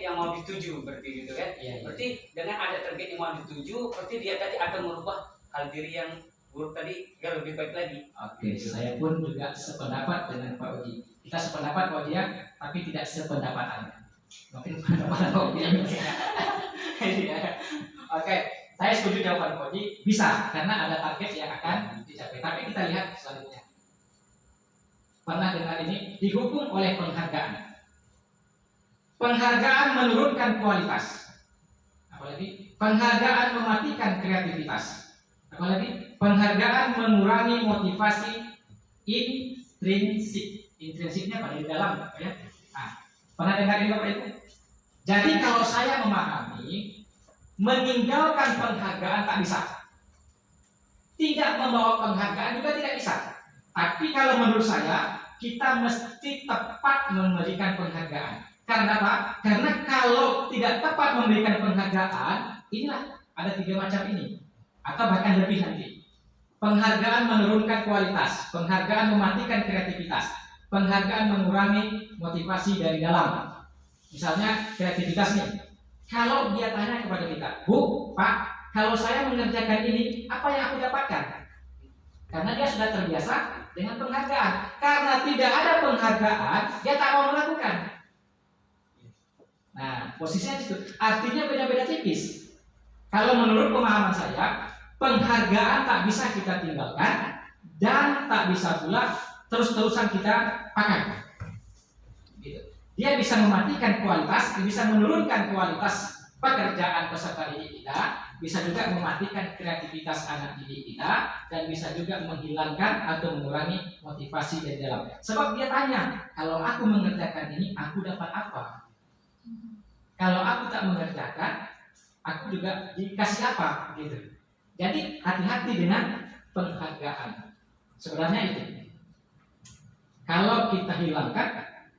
yang mau dituju, berarti gitu kan? Ya. Berarti dengan ada target yang mau dituju, berarti dia tadi akan merubah hal diri yang buruk tadi agar lebih baik lagi. Oke, saya pun juga sependapat dengan Pak Oji. Kita sependapat Pak Oji ya, tapi tidak sependapatan. Mungkin pendapatan Pak Oji. Oke, saya setuju jawaban Pak Oji. Bisa, karena ada target yang akan dicapai. Tapi kita lihat selanjutnya. Pernah dengar ini? Dihukum oleh penghargaan. Penghargaan menurunkan kualitas. Apalagi penghargaan mematikan kreativitas. Apalagi penghargaan mengurangi motivasi intrinsik. Intrinsiknya pada di dalam, ya. Nah, pernah dengar ini Bapak Ibu? Jadi kalau saya memahami, meninggalkan penghargaan tak bisa. Tidak membawa penghargaan juga tidak bisa. Tapi kalau menurut saya, kita mesti tepat memberikan penghargaan. Karena apa? Karena kalau tidak tepat memberikan penghargaan, inilah ada 3 macam ini, atau bahkan lebih nanti. Penghargaan menurunkan kualitas, penghargaan mematikan kreativitas, penghargaan mengurangi motivasi dari dalam. Misalnya kreativitas nih, kalau dia tanya kepada kita, Bu, Pak, kalau saya mengerjakan ini, apa yang aku dapatkan? Karena dia sudah terbiasa dengan penghargaan. Karena tidak ada penghargaan, dia tak mau melakukan. Nah, posisinya itu artinya beda-beda tipis. Kalau menurut pemahaman saya, penghargaan tak bisa kita tinggalkan dan tak bisa pula terus-terusan kita pakai. Gitu. Dia bisa mematikan kualitas, bisa menurunkan kualitas pekerjaan peserta didik kita, bisa juga mematikan kreativitas anak didik kita, dan bisa juga menghilangkan atau mengurangi motivasi dari dalam. Sebab dia tanya, kalau aku mengerjakan ini, aku dapat apa? Kalau aku tak mengerjakan, aku juga dikasih apa? Gitu. Jadi hati-hati dengan penghargaan. Sebenarnya itu. Kalau kita hilangkan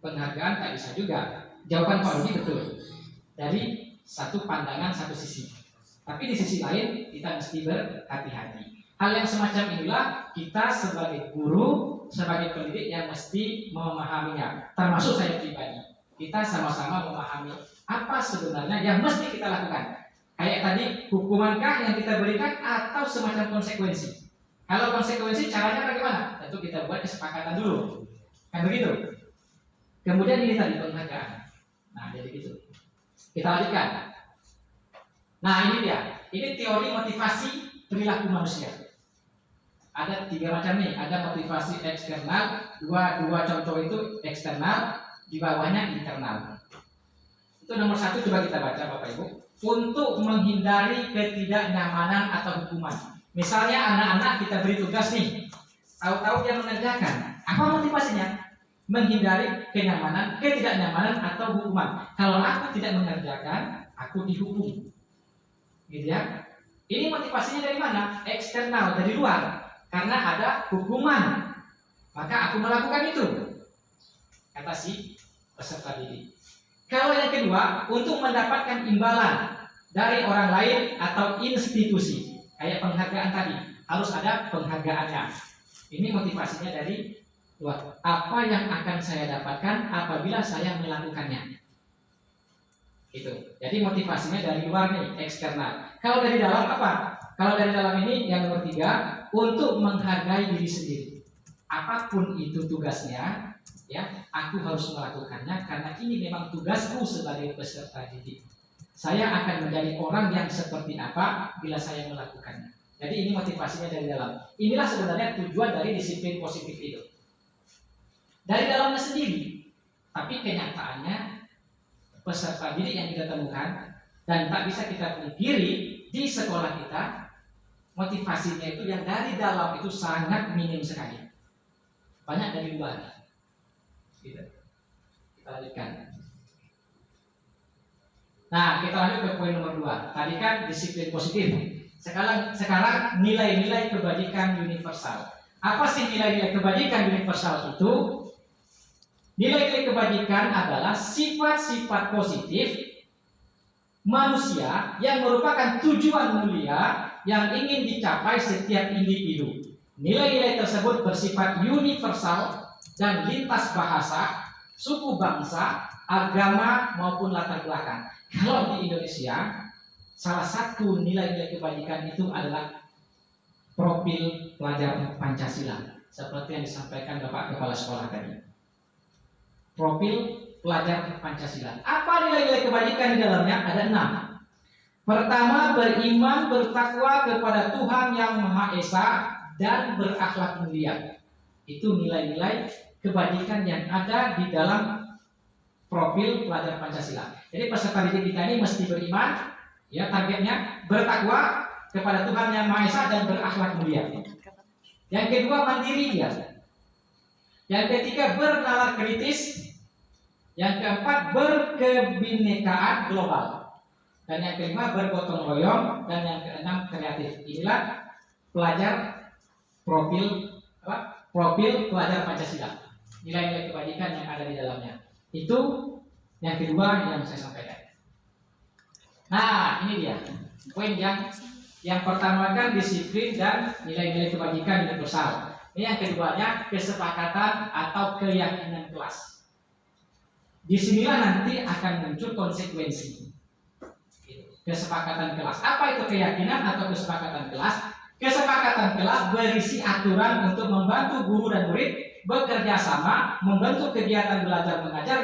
penghargaan tak bisa juga. Jawaban Pak Rudi betul. Dari satu pandangan satu sisi. Tapi di sisi lain kita mesti berhati-hati. Hal yang semacam inilah kita sebagai guru, sebagai pendidik yang mesti memahaminya. Termasuk saya pribadi. Kita sama-sama memahami apa sebenarnya yang mesti kita lakukan. Kayak tadi, hukumankah yang kita berikan atau semacam konsekuensi? Kalau konsekuensi caranya bagaimana? Tentu kita buat kesepakatan dulu. Kan begitu? Kemudian ini tadi penghargaan. Nah, jadi gitu. Kita lanjutkan. Nah, ini dia. Ini teori motivasi perilaku manusia. Ada 3 macam nih. Ada motivasi eksternal, dua contoh itu eksternal, di bawahnya internal. Itu nomor 1 coba kita baca Bapak Ibu. Untuk menghindari ketidaknyamanan atau hukuman. Misalnya anak-anak kita beri tugas nih, tahu-tahu dia mengerjakan. Apa motivasinya? Menghindari ketidaknyamanan atau hukuman. Kalau aku tidak mengerjakan, aku dihukum. Gitu ya. Ini motivasinya dari mana? Eksternal, dari luar. Karena ada hukuman. Maka aku melakukan itu. Kata si peserta didik. Kalau yang kedua, untuk mendapatkan imbalan dari orang lain atau institusi, kayak penghargaan tadi, harus ada penghargaannya. Ini motivasinya dari luar. Apa yang akan saya dapatkan apabila saya melakukannya? Itu. Jadi motivasinya dari luar nih, eksternal. Kalau dari dalam apa? Kalau dari dalam ini yang nomor 3, untuk menghargai diri sendiri. Apapun itu tugasnya, ya, aku harus melakukannya karena ini memang tugasku sebagai peserta didik. Saya akan menjadi orang yang seperti apa bila saya melakukannya. Jadi ini motivasinya dari dalam. Inilah sebenarnya tujuan dari disiplin positif itu. Dari dalamnya sendiri, tapi kenyataannya peserta didik yang kita temukan dan tak bisa kita pungkiri di sekolah kita, motivasinya itu yang dari dalam itu sangat minim sekali. Banyak dari luar. Gitu. Kita lanjutkan. Nah, kita lanjut ke poin nomor 2. Tadi kan disiplin positif. Sekarang nilai-nilai kebajikan universal. Apa sih nilai-nilai kebajikan universal itu? Nilai-nilai kebajikan adalah sifat-sifat positif manusia yang merupakan tujuan mulia yang ingin dicapai setiap individu. Nilai-nilai tersebut bersifat universal dan lintas bahasa, suku bangsa, agama maupun latar belakang. Kalau di Indonesia, salah satu nilai-nilai kebajikan itu adalah profil pelajar Pancasila, seperti yang disampaikan Bapak Kepala Sekolah tadi. Profil pelajar Pancasila. Apa nilai-nilai kebajikan di dalamnya? Ada 6. Pertama, beriman bertakwa kepada Tuhan yang Maha Esa dan berakhlak mulia. Itu nilai-nilai kebajikan yang ada di dalam profil pelajar Pancasila. Jadi peserta didik kita ini mesti beriman, ya, targetnya bertakwa kepada Tuhan yang Maha Esa dan berakhlak mulia. Yang kedua, mandiri dia. Yang ketiga, bernalar kritis. Yang keempat, berkebinekaan global. Dan yang kelima, bergotong royong. Dan yang keenam, kreatif. Inilah pelajar profil pelajar Pancasila. nilai-nilai kebajikan yang ada di dalamnya. Itu yang kedua yang saya sampaikan. Nah, ini dia poin yang pertama kan disiplin dan nilai-nilai kebajikan universal. Ini yang keduanya kesepakatan atau keyakinan kelas. Disinilah nanti akan muncul konsekuensi. Kesepakatan kelas. Apa itu keyakinan atau kesepakatan kelas? Kesepakatan kelas berisi aturan untuk membantu guru dan murid bekerja sama, membentuk kegiatan belajar mengajar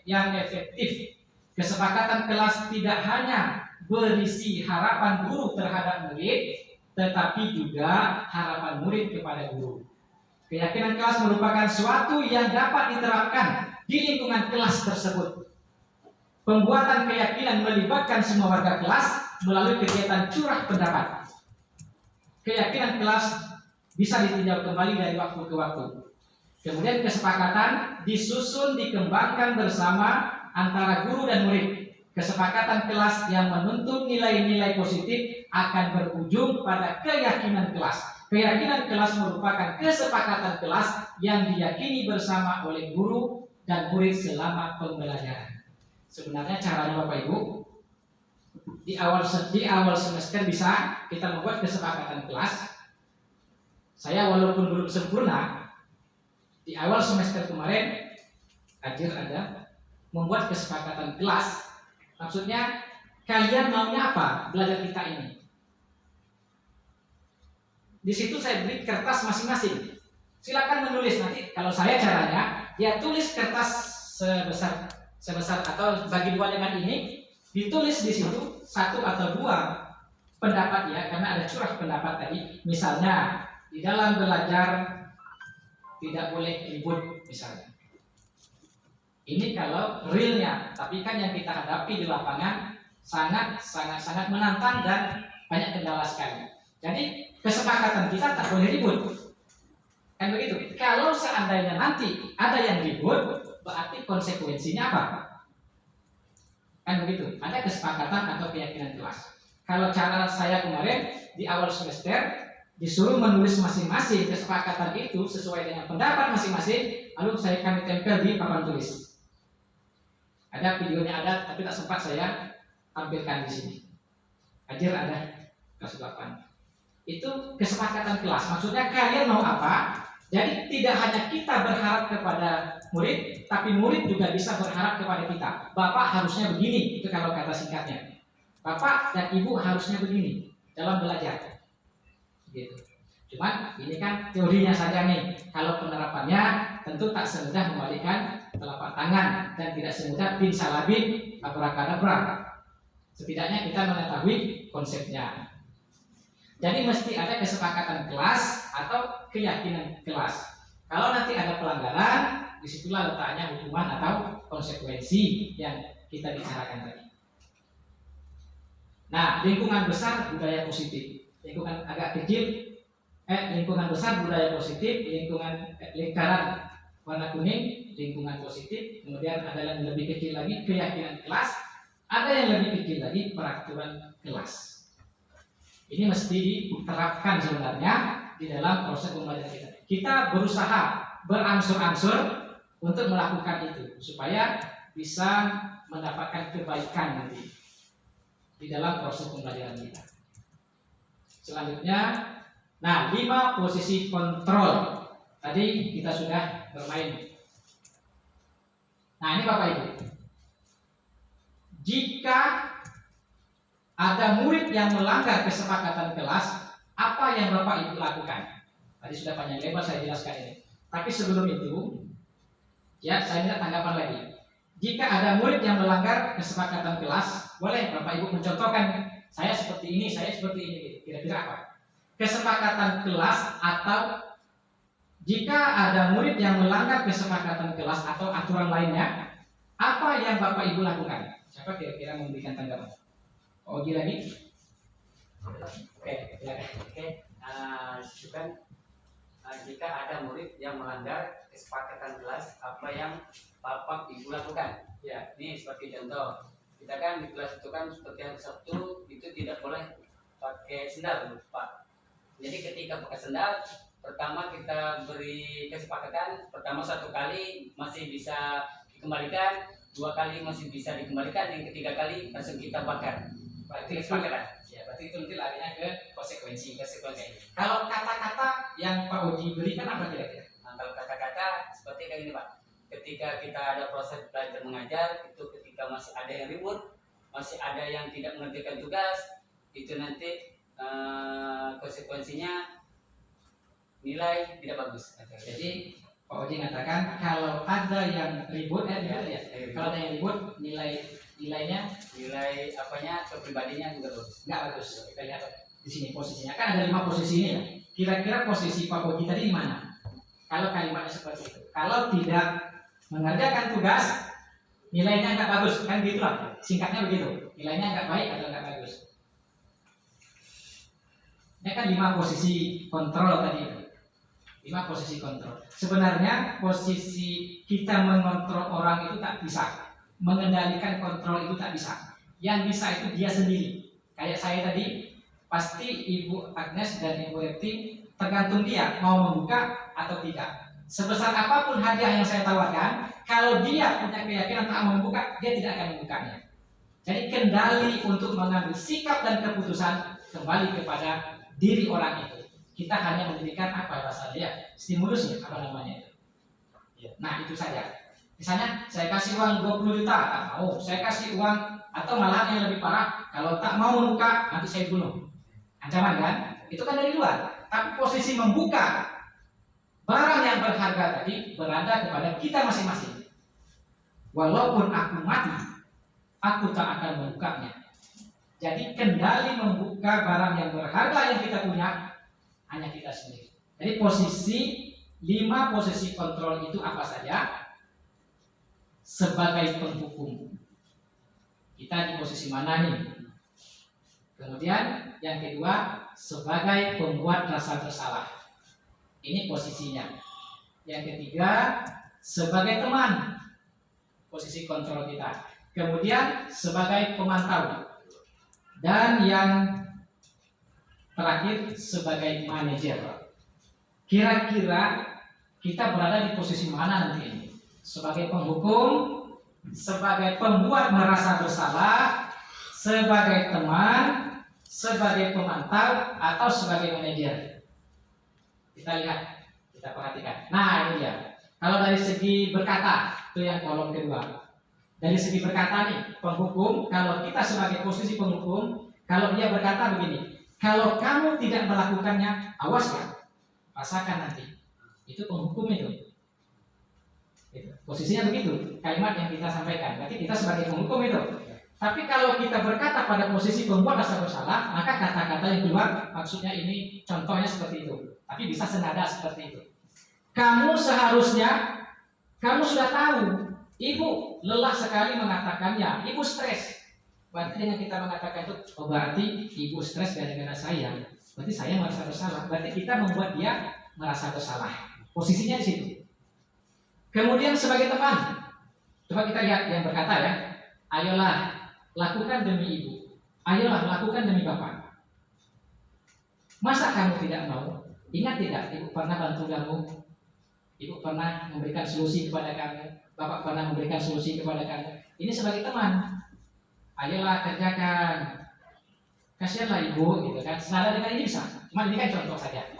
yang efektif. Kesepakatan kelas tidak hanya berisi harapan guru terhadap murid, tetapi juga harapan murid kepada guru. Keyakinan kelas merupakan suatu yang dapat diterapkan di lingkungan kelas tersebut. Pembuatan keyakinan melibatkan semua warga kelas melalui kegiatan curah pendapat. Keyakinan kelas bisa ditinjau kembali dari waktu ke waktu. Kemudian kesepakatan disusun dikembangkan bersama antara guru dan murid. Kesepakatan kelas yang menuntut nilai-nilai positif akan berujung pada keyakinan kelas. Keyakinan kelas merupakan kesepakatan kelas yang diyakini bersama oleh guru dan murid selama pembelajaran. Sebenarnya caranya Bapak Ibu, di awal semester bisa kita membuat kesepakatan kelas. Saya walaupun belum sempurna, di awal semester kemarin Ajir ada membuat kesepakatan kelas. Maksudnya kalian maunya apa belajar kita ini? Di situ saya beri kertas masing-masing. Silakan menulis nanti. Kalau saya caranya, ya tulis kertas sebesar atau bagi dua dengan ini, ditulis di situ satu atau dua pendapat ya, karena ada curah pendapat tadi. Misalnya di dalam belajar tidak boleh ribut misalnya. Ini kalau realnya, tapi kan yang kita hadapi di lapangan sangat menantang dan banyak kendala sekali. Jadi kesepakatan kita tak boleh ribut, kan begitu. Kalau seandainya nanti ada yang ribut, berarti konsekuensinya apa? Kan begitu. Ada kesepakatan atau keyakinan kelas. Kalau cara saya kemarin di awal semester disuruh menulis masing-masing kesepakatan itu sesuai dengan pendapat masing-masing, lalu kami tempel di papan tulis. Ada videonya ada, tapi tak sempat saya tampilkan di sini. Ajir ada kelas 8. Itu kesepakatan kelas. Maksudnya kalian mau apa? Jadi tidak hanya kita berharap kepada murid, tapi murid juga bisa berharap kepada kita. Bapak harusnya begini, itu kalau kata singkatnya. Bapak dan ibu harusnya begini dalam belajar. Gitu. Cuman ini kan teorinya saja nih. Kalau penerapannya tentu tak semudah membalikkan telapak tangan dan tidak semudah bin salabin abrakadabra. Setidaknya kita mengetahui konsepnya. Jadi mesti ada kesepakatan kelas atau keyakinan kelas. Kalau nanti ada pelanggaran, disitulah letaknya hukuman atau konsekuensi yang kita bicarakan tadi. Nah, lingkungan besar budaya positif, lingkungan agak kecil, lingkungan besar budaya positif, lingkaran warna kuning lingkungan positif, kemudian ada yang lebih kecil lagi keyakinan kelas, ada yang lebih kecil lagi peraturan kelas. Ini mesti diterapkan sebenarnya di dalam proses pembelajaran kita. Kita berusaha beransur-ansur untuk melakukan itu supaya bisa mendapatkan kebaikan nanti di dalam proses pembelajaran kita. Selanjutnya, nah 5 posisi kontrol. Tadi kita sudah bermain. Nah ini Bapak Ibu, jika ada murid yang melanggar kesepakatan kelas, apa yang Bapak Ibu lakukan? Tadi sudah panjang lebar saya jelaskan ini. Tapi sebelum itu, ya saya minta tanggapan lagi. Jika ada murid yang melanggar kesepakatan kelas, boleh Bapak Ibu mencontohkan, saya seperti ini, saya seperti ini. Kira-kira apa? Kesepakatan kelas atau jika ada murid yang melanggar kesepakatan kelas atau aturan lainnya, apa yang Bapak Ibu lakukan? Siapa kira-kira memberikan tanggapan? Ogi lagi? Oke, silakan. Oke, kan jika ada murid yang melanggar kesepakatan kelas, apa yang Bapak Ibu lakukan? Ya, ini seperti contoh. Kita kan di kelas itu kan seperti hari Sabtu itu tidak boleh pakai sendal, Pak. Jadi ketika pakai sendal, pertama kita beri kesepakatan, pertama 1 kali masih bisa dikembalikan, 2 kali masih bisa dikembalikan, yang ketiga kali langsung kita bakar. Berarti kesepakatan. Ya, berarti itu nanti larinya ke konsekuensi. Kalau kata-kata yang Pak Oji berikan apa kira-kira? Nah, kalau kata-kata seperti kayak ini Pak, ketika kita ada proses belajar mengajar, itu ketika masih ada yang ribut, masih ada yang tidak mengerjakan tugas, itu nanti konsekuensinya nilai tidak bagus. Jadi Pak Oji mengatakan kalau ada yang ribut, kalau ada yang ribut, nilainya apanya kepribadiannya juga bagus. nggak bagus. Kita lihat di sini posisinya, kan ada 5 posisi ini ya. Kira-kira posisi Pak Oji tadi di mana? Kalau kalimatnya seperti itu, kalau tidak mengerjakan tugas, nilainya nggak bagus, kan gitulah. Singkatnya begitu, nilainya nggak baik atau nggak bagus. Ini kan 5 posisi kontrol tadi. 5 posisi kontrol. Sebenarnya posisi kita mengontrol orang itu tak bisa. Mengendalikan kontrol itu tak bisa. Yang bisa itu dia sendiri. Kayak saya tadi, pasti Ibu Agnes dan Ibu Epti tergantung dia mau membuka atau tidak. Sebesar apapun hadiah yang saya tawarkan, kalau dia punya keyakinan tak mau membuka, dia tidak akan membukanya. Jadi kendali untuk mengambil sikap dan keputusan kembali kepada diri orang itu. Kita hanya memberikan apa bahasanya, stimulusnya, apa namanya itu. Nah itu saja. Misalnya saya kasih uang 20 juta, tak mau. Saya kasih uang, atau malah yang lebih parah, kalau tak mau membuka, nanti saya bunuh. Ancaman kan? Itu kan dari luar. Tapi posisi membuka barang yang berharga tadi berada kepada kita masing-masing. Walaupun aku mati, aku tak akan membukanya. Jadi kendali membuka barang yang berharga yang kita punya hanya kita sendiri. Jadi posisi 5 posisi kontrol itu apa saja? Sebagai penghukum, kita di posisi mana nih? Kemudian yang kedua, sebagai pembuat rasa bersalah. Ini posisinya. Yang ketiga, sebagai teman, posisi kontrol kita. Kemudian sebagai pemantau. Dan yang terakhir sebagai manajer. Kira-kira kita berada di posisi mana nanti ini? Sebagai penghukum, sebagai pembuat merasa bersalah, sebagai teman, sebagai pemantau, atau sebagai manajer. Kita lihat, kita perhatikan. Nah ini dia. Kalau dari segi berkata, itu yang kolom kedua. Dari segi berkata nih, penghukum, kalau kita sebagai posisi penghukum, kalau dia berkata begini, kalau kamu tidak melakukannya, awas ya, rasakan nanti. Itu penghukum itu. Posisinya begitu, kalimat yang kita sampaikan. Berarti kita sebagai penghukum itu. Tapi kalau kita berkata pada posisi pembuat rasa bersalah, maka kata-kata yang keluar maksudnya ini contohnya seperti itu. Tapi bisa senada seperti itu. Kamu seharusnya, kamu sudah tahu, ibu lelah sekali mengatakannya, ibu stres. Berarti dengan kita mengatakan itu, oh berarti ibu stres gara-gara saya. Berarti saya merasa bersalah. Berarti kita membuat dia merasa bersalah. Posisinya di situ. Kemudian sebagai teman, coba kita lihat yang berkata ya, ayolah lakukan demi ibu, ayolah lakukan demi bapak. Masa kamu tidak mau? Ingat tidak, ibu pernah bantu kamu, ibu pernah memberikan solusi kepada kamu, bapak pernah memberikan solusi kepada kamu. Ini sebagai teman, ayolah kerjakan. Kasihanlah ibu, gitu kan? Senada dengan ini bisa, cuma ini kan contoh saja.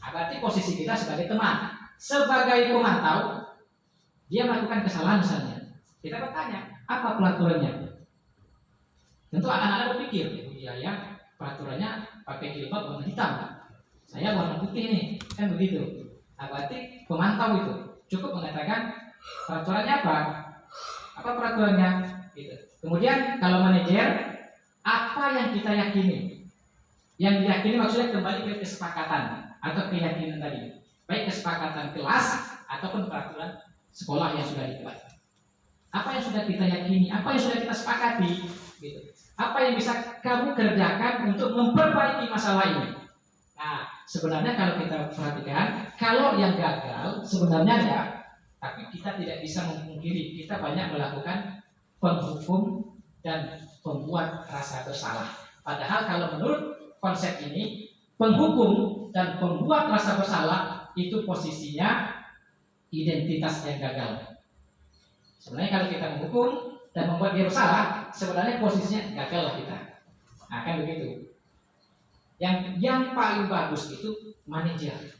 Berarti posisi kita sebagai teman, sebagai pemantau. Dia melakukan kesalahan misalnya, kita bertanya, apa peraturannya? Tentu anak-anak berpikir, ya peraturannya pakai jilbab warna hitam, saya warna putih nih, kan begitu. Berarti pemantau itu cukup mengatakan peraturannya apa peraturannya, gitu. Kemudian kalau manajer, apa yang kita yakini? Yang diyakini maksudnya kembali ke kesepakatan atau keyakinan tadi, baik kesepakatan kelas ataupun peraturan sekolah yang sudah dibuat. Apa yang sudah kita yakini, apa yang sudah kita sepakati, gitu. Apa yang bisa kamu kerjakan untuk memperbaiki masalah ini. Nah, sebenarnya kalau kita perhatikan, kalau yang gagal sebenarnya ya, tapi kita tidak bisa memungkiri kita banyak melakukan penghukum dan pembuat rasa bersalah. Padahal kalau menurut konsep ini, penghukum dan pembuat rasa bersalah itu posisinya identitas yang gagal. Sebenarnya kalau kita menghukum dan membuat dia bersalah, sebenarnya posisinya gagal lah kita. Nah, kan begitu. Yang paling bagus itu manajer.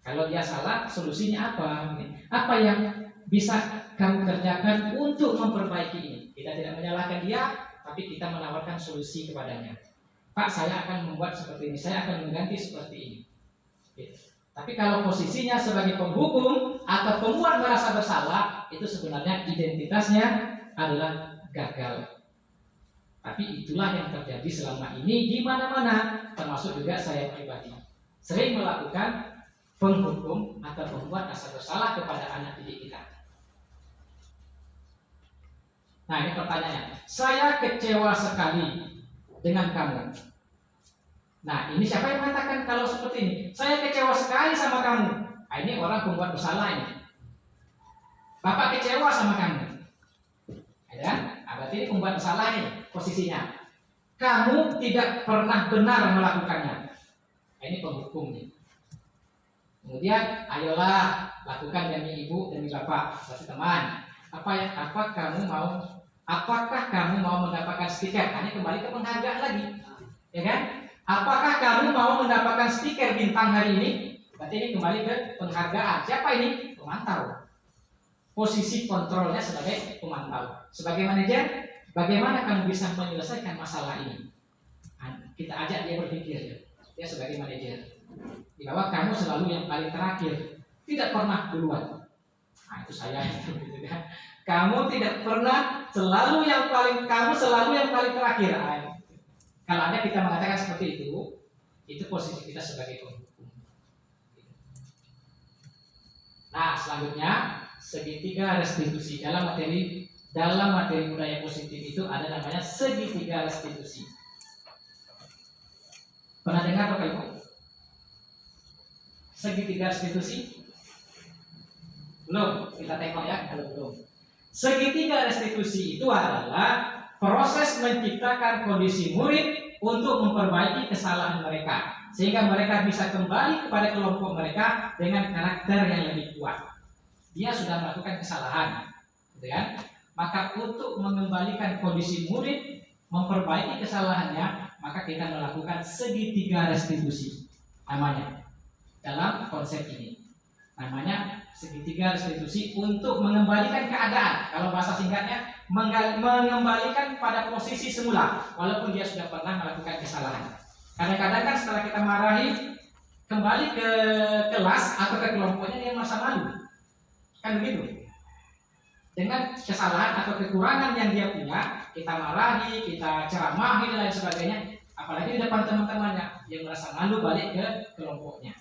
Kalau dia salah, solusinya apa? Apa yang bisa kamu kerjakan untuk memperbaiki ini? Kita tidak menyalahkan dia, tapi kita menawarkan solusi kepadanya. Pak, saya akan membuat seperti ini, saya akan mengganti seperti ini. Gitu. Tapi kalau posisinya sebagai penghukum atau pembuat merasa bersalah, itu sebenarnya identitasnya adalah gagal. Tapi itulah yang terjadi selama ini di mana-mana, termasuk juga saya pribadi. Sering melakukan penghukum atau pembuat rasa bersalah kepada anak didik kita. Nah, ini pertanyaannya. Saya kecewa sekali dengan kamu. Nah, ini siapa yang mengatakan kalau seperti ini? Saya kecewa sekali sama kamu. Nah, ini orang pembuat bersalah ini. Bapak kecewa sama kamu. Ya, berarti ini pembuat bersalah ini posisinya. Kamu tidak pernah benar melakukannya. Nah, ini penghukumnya. Kemudian, ayolah lakukan demi ibu, demi bapak, berarti teman. Apakah kamu mau mendapatkan stiker? Ini kembali ke penghargaan lagi, ya kan? Apakah kamu mau mendapatkan stiker bintang hari ini? Berarti ini kembali ke penghargaan. Siapa ini? Pemantau. Posisi kontrolnya sebagai pemantau. Sebagai manajer, bagaimana kamu bisa menyelesaikan masalah ini? Kita ajak dia berpikir. Dia sebagai manajer. Di bawah kamu selalu yang paling terakhir, tidak pernah duluan. Nah, itu saya gitu kan. Kamu tidak pernah selalu yang paling terakhir. Kalau ada kita mengatakan seperti itu posisi kita sebagai penghukum. Nah, selanjutnya segitiga restitusi. Dalam materi budaya positif itu ada namanya segitiga restitusi. Pernah dengar Bapak Ibu? Segitiga restitusi? Belum, kita tengok ya kalau belum. Segitiga restitusi itu adalah proses menciptakan kondisi murid untuk memperbaiki kesalahan mereka, sehingga mereka bisa kembali kepada kelompok mereka dengan karakter yang lebih kuat. Dia sudah melakukan kesalahan, gitu kan? Maka untuk mengembalikan kondisi murid, memperbaiki kesalahannya, maka kita melakukan segitiga restitusi, namanya dalam konsep ini. Namanya segitiga restitusi untuk mengembalikan keadaan. Kalau bahasa singkatnya, mengembalikan pada posisi semula, walaupun dia sudah pernah melakukan kesalahan. Kadang-kadang kan setelah kita marahi, kembali ke kelas atau ke kelompoknya dia merasa malu. Kan begitu? Dengan kesalahan atau kekurangan yang dia punya, kita marahi, kita ceramahi dan lain sebagainya. Apalagi di depan teman-temannya, dia merasa malu balik ke kelompoknya.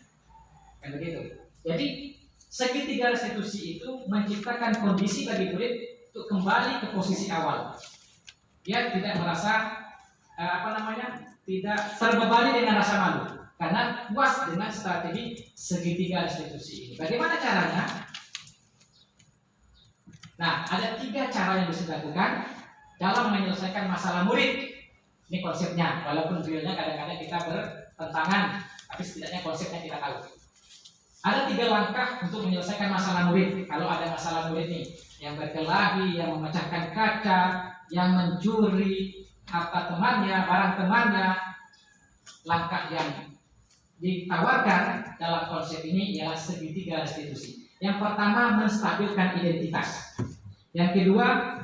Kan begitu? Jadi segitiga restitusi itu menciptakan kondisi bagi murid untuk kembali ke posisi awal. Dia tidak merasa tidak terbebani dengan rasa malu karena puas dengan strategi segitiga restitusi ini. Bagaimana caranya? Nah, ada 3 cara yang bisa dilakukan dalam menyelesaikan masalah murid. Ini konsepnya, walaupun realnya kadang-kadang kita bertentangan, tapi setidaknya konsepnya kita tahu. Ada 3 langkah untuk menyelesaikan masalah murid. Kalau ada masalah murid nih, yang berkelahi, yang memecahkan kaca, yang mencuri harta temannya, barang temannya, langkah yang ditawarkan dalam konsep ini ialah segitiga restitusi. Yang pertama, menstabilkan identitas. Yang kedua,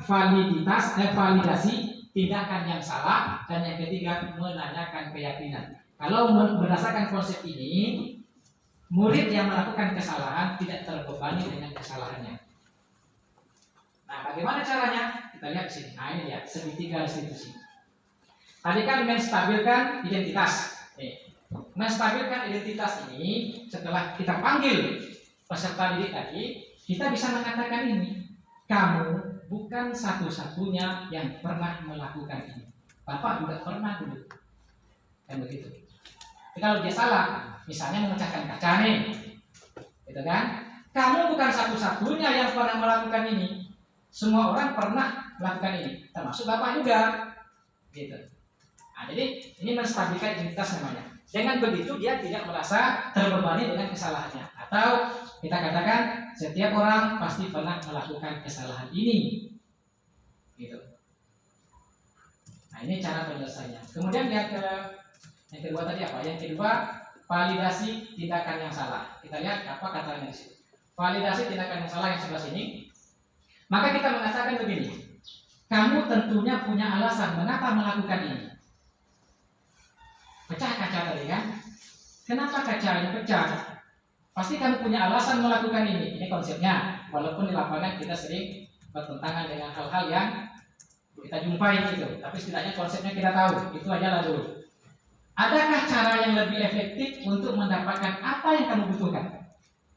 validasi tindakan yang salah. Dan yang ketiga, menanyakan keyakinan. Kalau berdasarkan konsep ini, murid yang melakukan kesalahan tidak terbebani dengan kesalahannya. Nah, bagaimana caranya? Kita lihat di sini. Nah, ini ya, segitiga restitusi. Tadi kan menstabilkan identitas. Menstabilkan identitas ini setelah kita panggil peserta didik tadi, kita bisa mengatakan ini. Kamu bukan satu-satunya yang pernah melakukan ini. Bapak juga pernah dulu. Kan begitu. Jadi kalau dia salah, misalnya memecahkan kaca nih, gitu kan? Kamu bukan satu-satunya yang pernah melakukan ini. Semua orang pernah melakukan ini, termasuk bapak juga, gitu. Nah, jadi ini menstabilkan identitas namanya. Dengan begitu dia tidak merasa terbebani dengan kesalahannya. Atau kita katakan setiap orang pasti pernah melakukan kesalahan ini. Gitu. Nah, ini cara penyelesaiannya. Kemudian yang kedua tadi apa? Yang kedua, validasi tindakan yang salah. Kita lihat apa katanya di sini. Validasi tindakan yang salah yang sebelah sini. Maka kita mengatakan begini. Kamu tentunya punya alasan mengapa melakukan ini. Pecah kaca tadi kan? Kenapa kacanya pecah? Pasti kamu punya alasan melakukan ini. Ini konsepnya. Walaupun di lapangan kita sering bertentangan dengan hal-hal yang kita jumpai gitu. Tapi setidaknya konsepnya kita tahu. Itu aja lah dulu. Adakah cara yang lebih efektif untuk mendapatkan apa yang kamu butuhkan?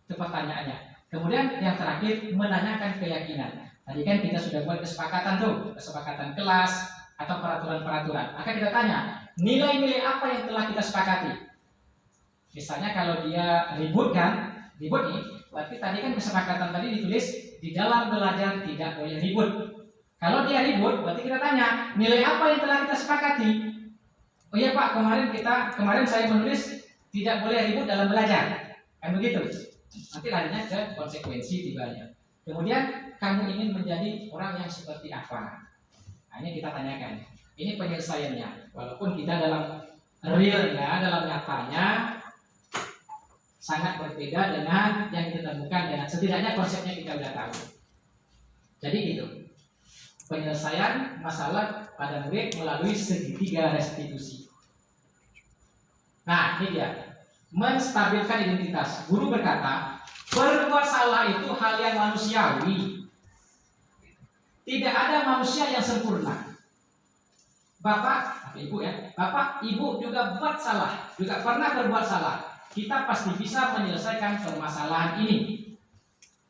Itu pertanyaannya. Kemudian yang terakhir, menanyakan keyakinan. Tadi kan kita sudah buat kesepakatan tuh, kesepakatan kelas atau peraturan-peraturan. Maka kita tanya, nilai-nilai apa yang telah kita sepakati? Misalnya kalau dia ribut nih, berarti tadi kan kesepakatan tadi ditulis di dalam belajar tidak boleh ribut. Kalau dia ribut, berarti kita tanya, nilai apa yang telah kita sepakati? Oh iya Pak, kemarin saya menulis tidak boleh ribut dalam belajar. Kan begitu. Nanti larinya ke konsekuensi tibanya. Kemudian kamu ingin menjadi orang yang seperti apa? Nah, ini kita tanyakan. Ini penyelesaiannya. Walaupun kita dalam realnya, dalam nyatanya sangat berbeda dengan yang kita temukan dengan setidaknya konsepnya kita sudah tahu. Jadi gitu. Penyelesaian masalah pada murid melalui segitiga restitusi. Nah, ini dia. Menstabilkan identitas. Guru berkata, berbuat salah itu hal yang manusiawi. Tidak ada manusia yang sempurna. Bapak, ibu ya, bapak, ibu juga buat salah, juga pernah berbuat salah. Kita pasti bisa menyelesaikan permasalahan ini.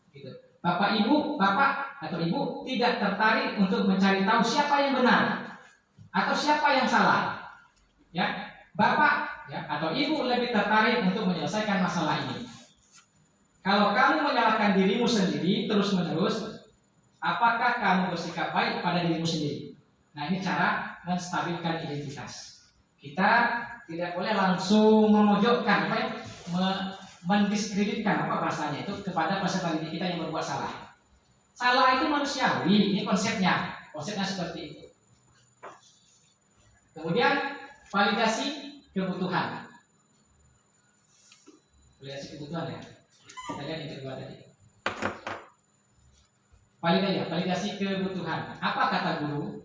Gitu. Bapak atau ibu tidak tertarik untuk mencari tahu siapa yang benar atau siapa yang salah. Ya, bapak ya, atau ibu lebih tertarik untuk menyelesaikan masalah ini. Kalau kamu menyalahkan dirimu sendiri terus-menerus, apakah kamu bersikap baik pada dirimu sendiri? Nah, ini cara menstabilkan identitas. Kita tidak boleh langsung memojokkan, mendiskreditkan bahasanya itu kepada peserta didik kita yang berbuat salah. Salah itu manusiawi, ini konsepnya seperti itu. Kemudian validasi kebutuhan. Validasi kebutuhan ya. Kita lihat yang kedua tadi. Validasi kebutuhan. Apa kata guru?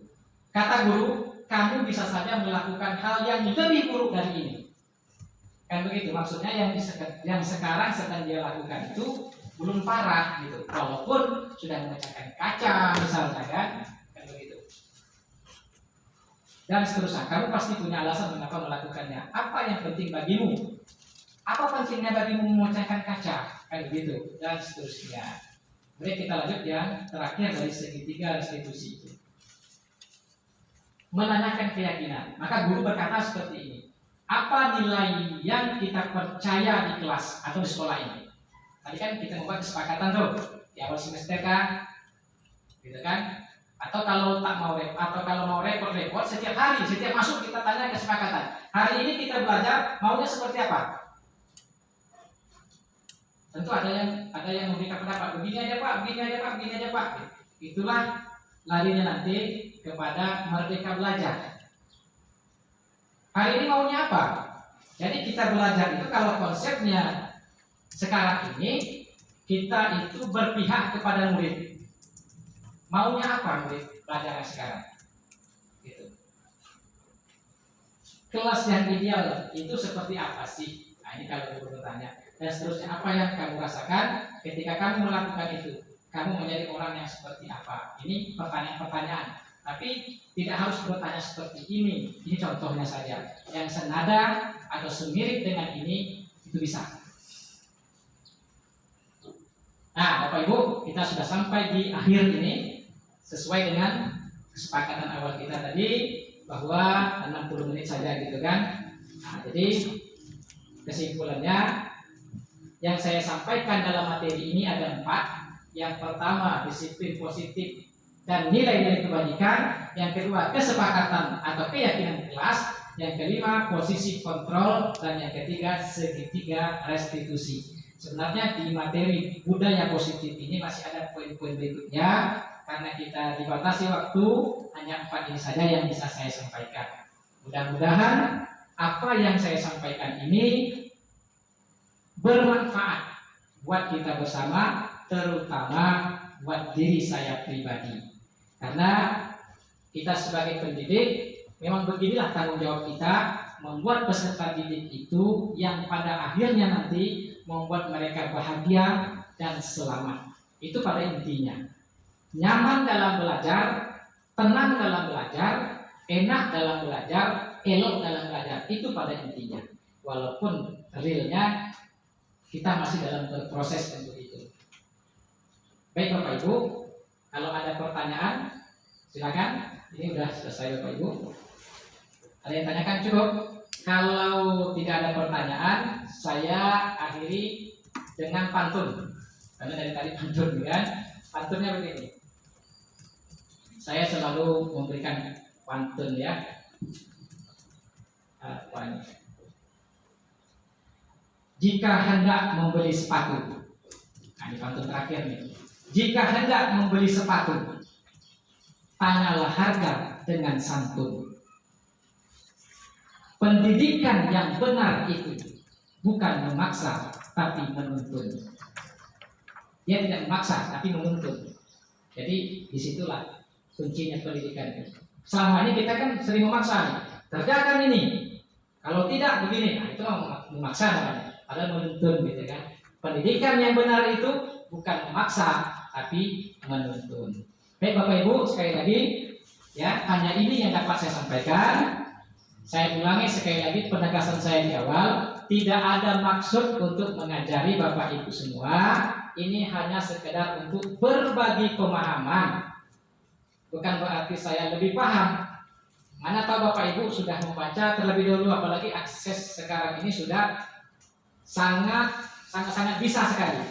Kata guru, kamu bisa saja melakukan hal yang lebih buruk dari ini. Kan begitu, maksudnya yang sekarang sedang dia lakukan itu belum parah gitu. Walaupun sudah memecahkan kaca misalnya kan begitu. Dan seterusnya, kamu pasti punya alasan mengapa melakukannya. Apa yang penting bagimu? Apa pentingnya bagimu memecahkan kaca? Kan begitu, dan seterusnya. Mari kita lanjut yang terakhir dari segitiga restitusi itu. Menanyakan keyakinan. Maka guru berkata seperti ini. Apa nilai yang kita percaya di kelas atau di sekolah ini? Tadi kan kita membuat kesepakatan tuh di awal semester kan, gitu kan? Atau kalau mau repot setiap hari, setiap masuk kita tanya kesepakatan. Hari ini kita belajar maunya seperti apa? Tentu ada yang memberikan pendapat begini aja Pak. Itulah larinya nanti kepada merdeka belajar. Hari ini maunya apa? Jadi kita belajar itu kalau konsepnya sekarang ini kita itu berpihak kepada murid. Maunya apa murid belajar sekarang? Gitu. Kelas yang ideal itu seperti apa sih? Nah, ini kalau guru bertanya. Dan seterusnya, apa yang kamu rasakan ketika kamu melakukan itu? Kamu menjadi orang yang seperti apa? Ini pertanyaan-pertanyaan. Tapi tidak harus bertanya seperti ini. Ini contohnya saja. Yang senada atau semirip dengan ini, itu bisa. Nah, Bapak Ibu, kita sudah sampai di akhir ini. Sesuai dengan kesepakatan awal kita tadi, bahwa 60 menit saja gitu kan. Nah, jadi kesimpulannya, yang saya sampaikan dalam materi ini ada 4. Yang pertama, disiplin positif dan nilai-nilai kebajikan. Yang kedua, kesepakatan atau keyakinan kelas. yang kelima posisi kontrol, dan yang ketiga segitiga restitusi. Sebenarnya di materi budaya positif ini masih ada poin-poin berikutnya, karena kita dibatasi waktu, hanya 4 ini saja yang bisa saya sampaikan. Mudah-mudahan apa yang saya sampaikan ini bermanfaat buat kita bersama, terutama buat diri saya pribadi. Karena kita sebagai pendidik, memang beginilah tanggung jawab kita, membuat peserta didik itu yang pada akhirnya nanti membuat mereka bahagia dan selamat. Itu pada intinya. Nyaman dalam belajar, tenang dalam belajar, enak dalam belajar, elok dalam belajar. Itu pada intinya. Walaupun realnya kita masih dalam berproses untuk itu. Baik Bapak Ibu, kalau ada pertanyaan silakan. Ini sudah selesai Bapak Ibu. Ada yang tanyakan cukup. Kalau tidak ada pertanyaan, saya akhiri dengan pantun. Karena dari tadi pantun kan. Pantunnya begini. Saya selalu memberikan pantun ya. Jika hendak membeli sepatu. Nah, ini pantun terakhir nih. Jika hendak membeli sepatu, tanyalah harga dengan santun. Pendidikan yang benar itu bukan memaksa tapi menuntun. Dia tidak memaksa tapi menuntun. Jadi disitulah kuncinya pendidikan itu. Selama ini kita kan sering memaksa nih. Kerjakan ini. Kalau tidak begini, nah itu memaksa namanya. Padahal menuntun gitu kan. Pendidikan yang benar itu bukan memaksa tapi menuntun. Baik Bapak Ibu, sekali lagi ya, hanya ini yang dapat saya sampaikan. Saya ulangi sekali lagi penegasan saya di awal, tidak ada maksud untuk mengajari Bapak Ibu semua. Ini hanya sekedar untuk berbagi pemahaman. Bukan berarti saya lebih paham. Mana tahu Bapak Ibu sudah membaca terlebih dahulu, apalagi akses sekarang ini sudah sangat bisa sekali.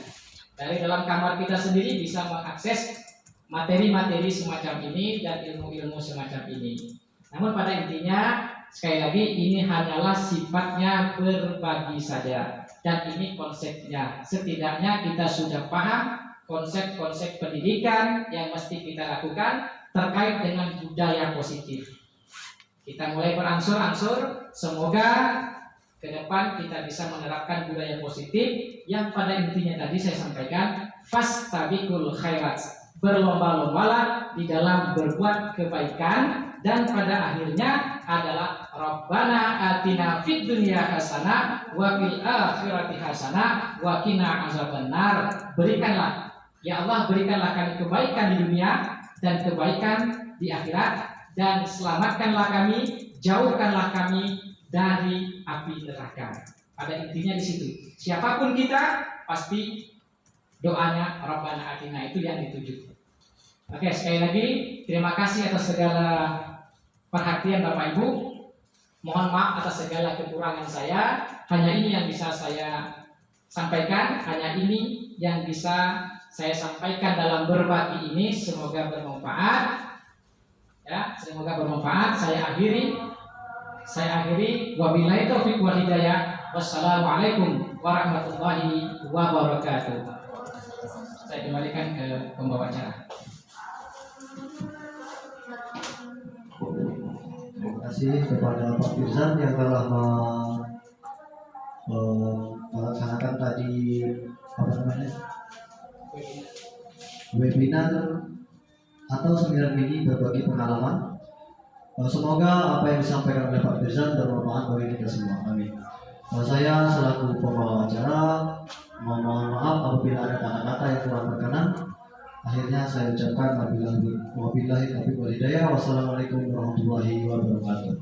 Dari dalam kamar kita sendiri bisa mengakses materi-materi semacam ini dan ilmu-ilmu semacam ini. Namun pada intinya sekali lagi ini hanyalah sifatnya berbagi saja, dan ini konsepnya. Setidaknya kita sudah paham konsep-konsep pendidikan yang mesti kita lakukan terkait dengan budaya positif. Kita mulai berangsur-angsur, semoga ke depan kita bisa menerapkan budaya positif yang pada intinya tadi saya sampaikan, fastabiqul khairat, berlomba-lombalah di dalam berbuat kebaikan, dan pada akhirnya adalah Rabbana atina fid dunya hasanah wa fil akhirati hasanah wa qina azabannar. Berikanlah ya Allah, berikanlah kami kebaikan di dunia dan kebaikan di akhirat, dan selamatkanlah kami, jauhkanlah kami dari api neraka. Pada intinya di situ. Siapapun kita pasti doanya Rabbana atina itu yang dituju. Oke, sekali lagi terima kasih atas segala perhatian Bapak Ibu. Mohon maaf atas segala kekurangan saya. Hanya ini yang bisa saya sampaikan, hanya ini yang bisa saya sampaikan dalam berbagi ini. Semoga bermanfaat. Ya, semoga bermanfaat. Saya akhiri. Wabillahi taufiq wal hidayah. Wassalamualaikum warahmatullahi wabarakatuh. Saya kembalikan ke pembawa acara. Terima kasih kepada Pak Firzan yang telah melaksanakan tadi webinar atau seminar mini berbagi pengalaman. Semoga apa yang disampaikan oleh Pak Firzan bermanfaat bagi kita semua. Amin. Saya selaku pembawa acara mohon maaf apabila ada kata-kata yang kurang berkenan. Akhirnya saya ucapkan wabillahi taufiq wal hidayah. Wassalamualaikum warahmatullahi wabarakatuh.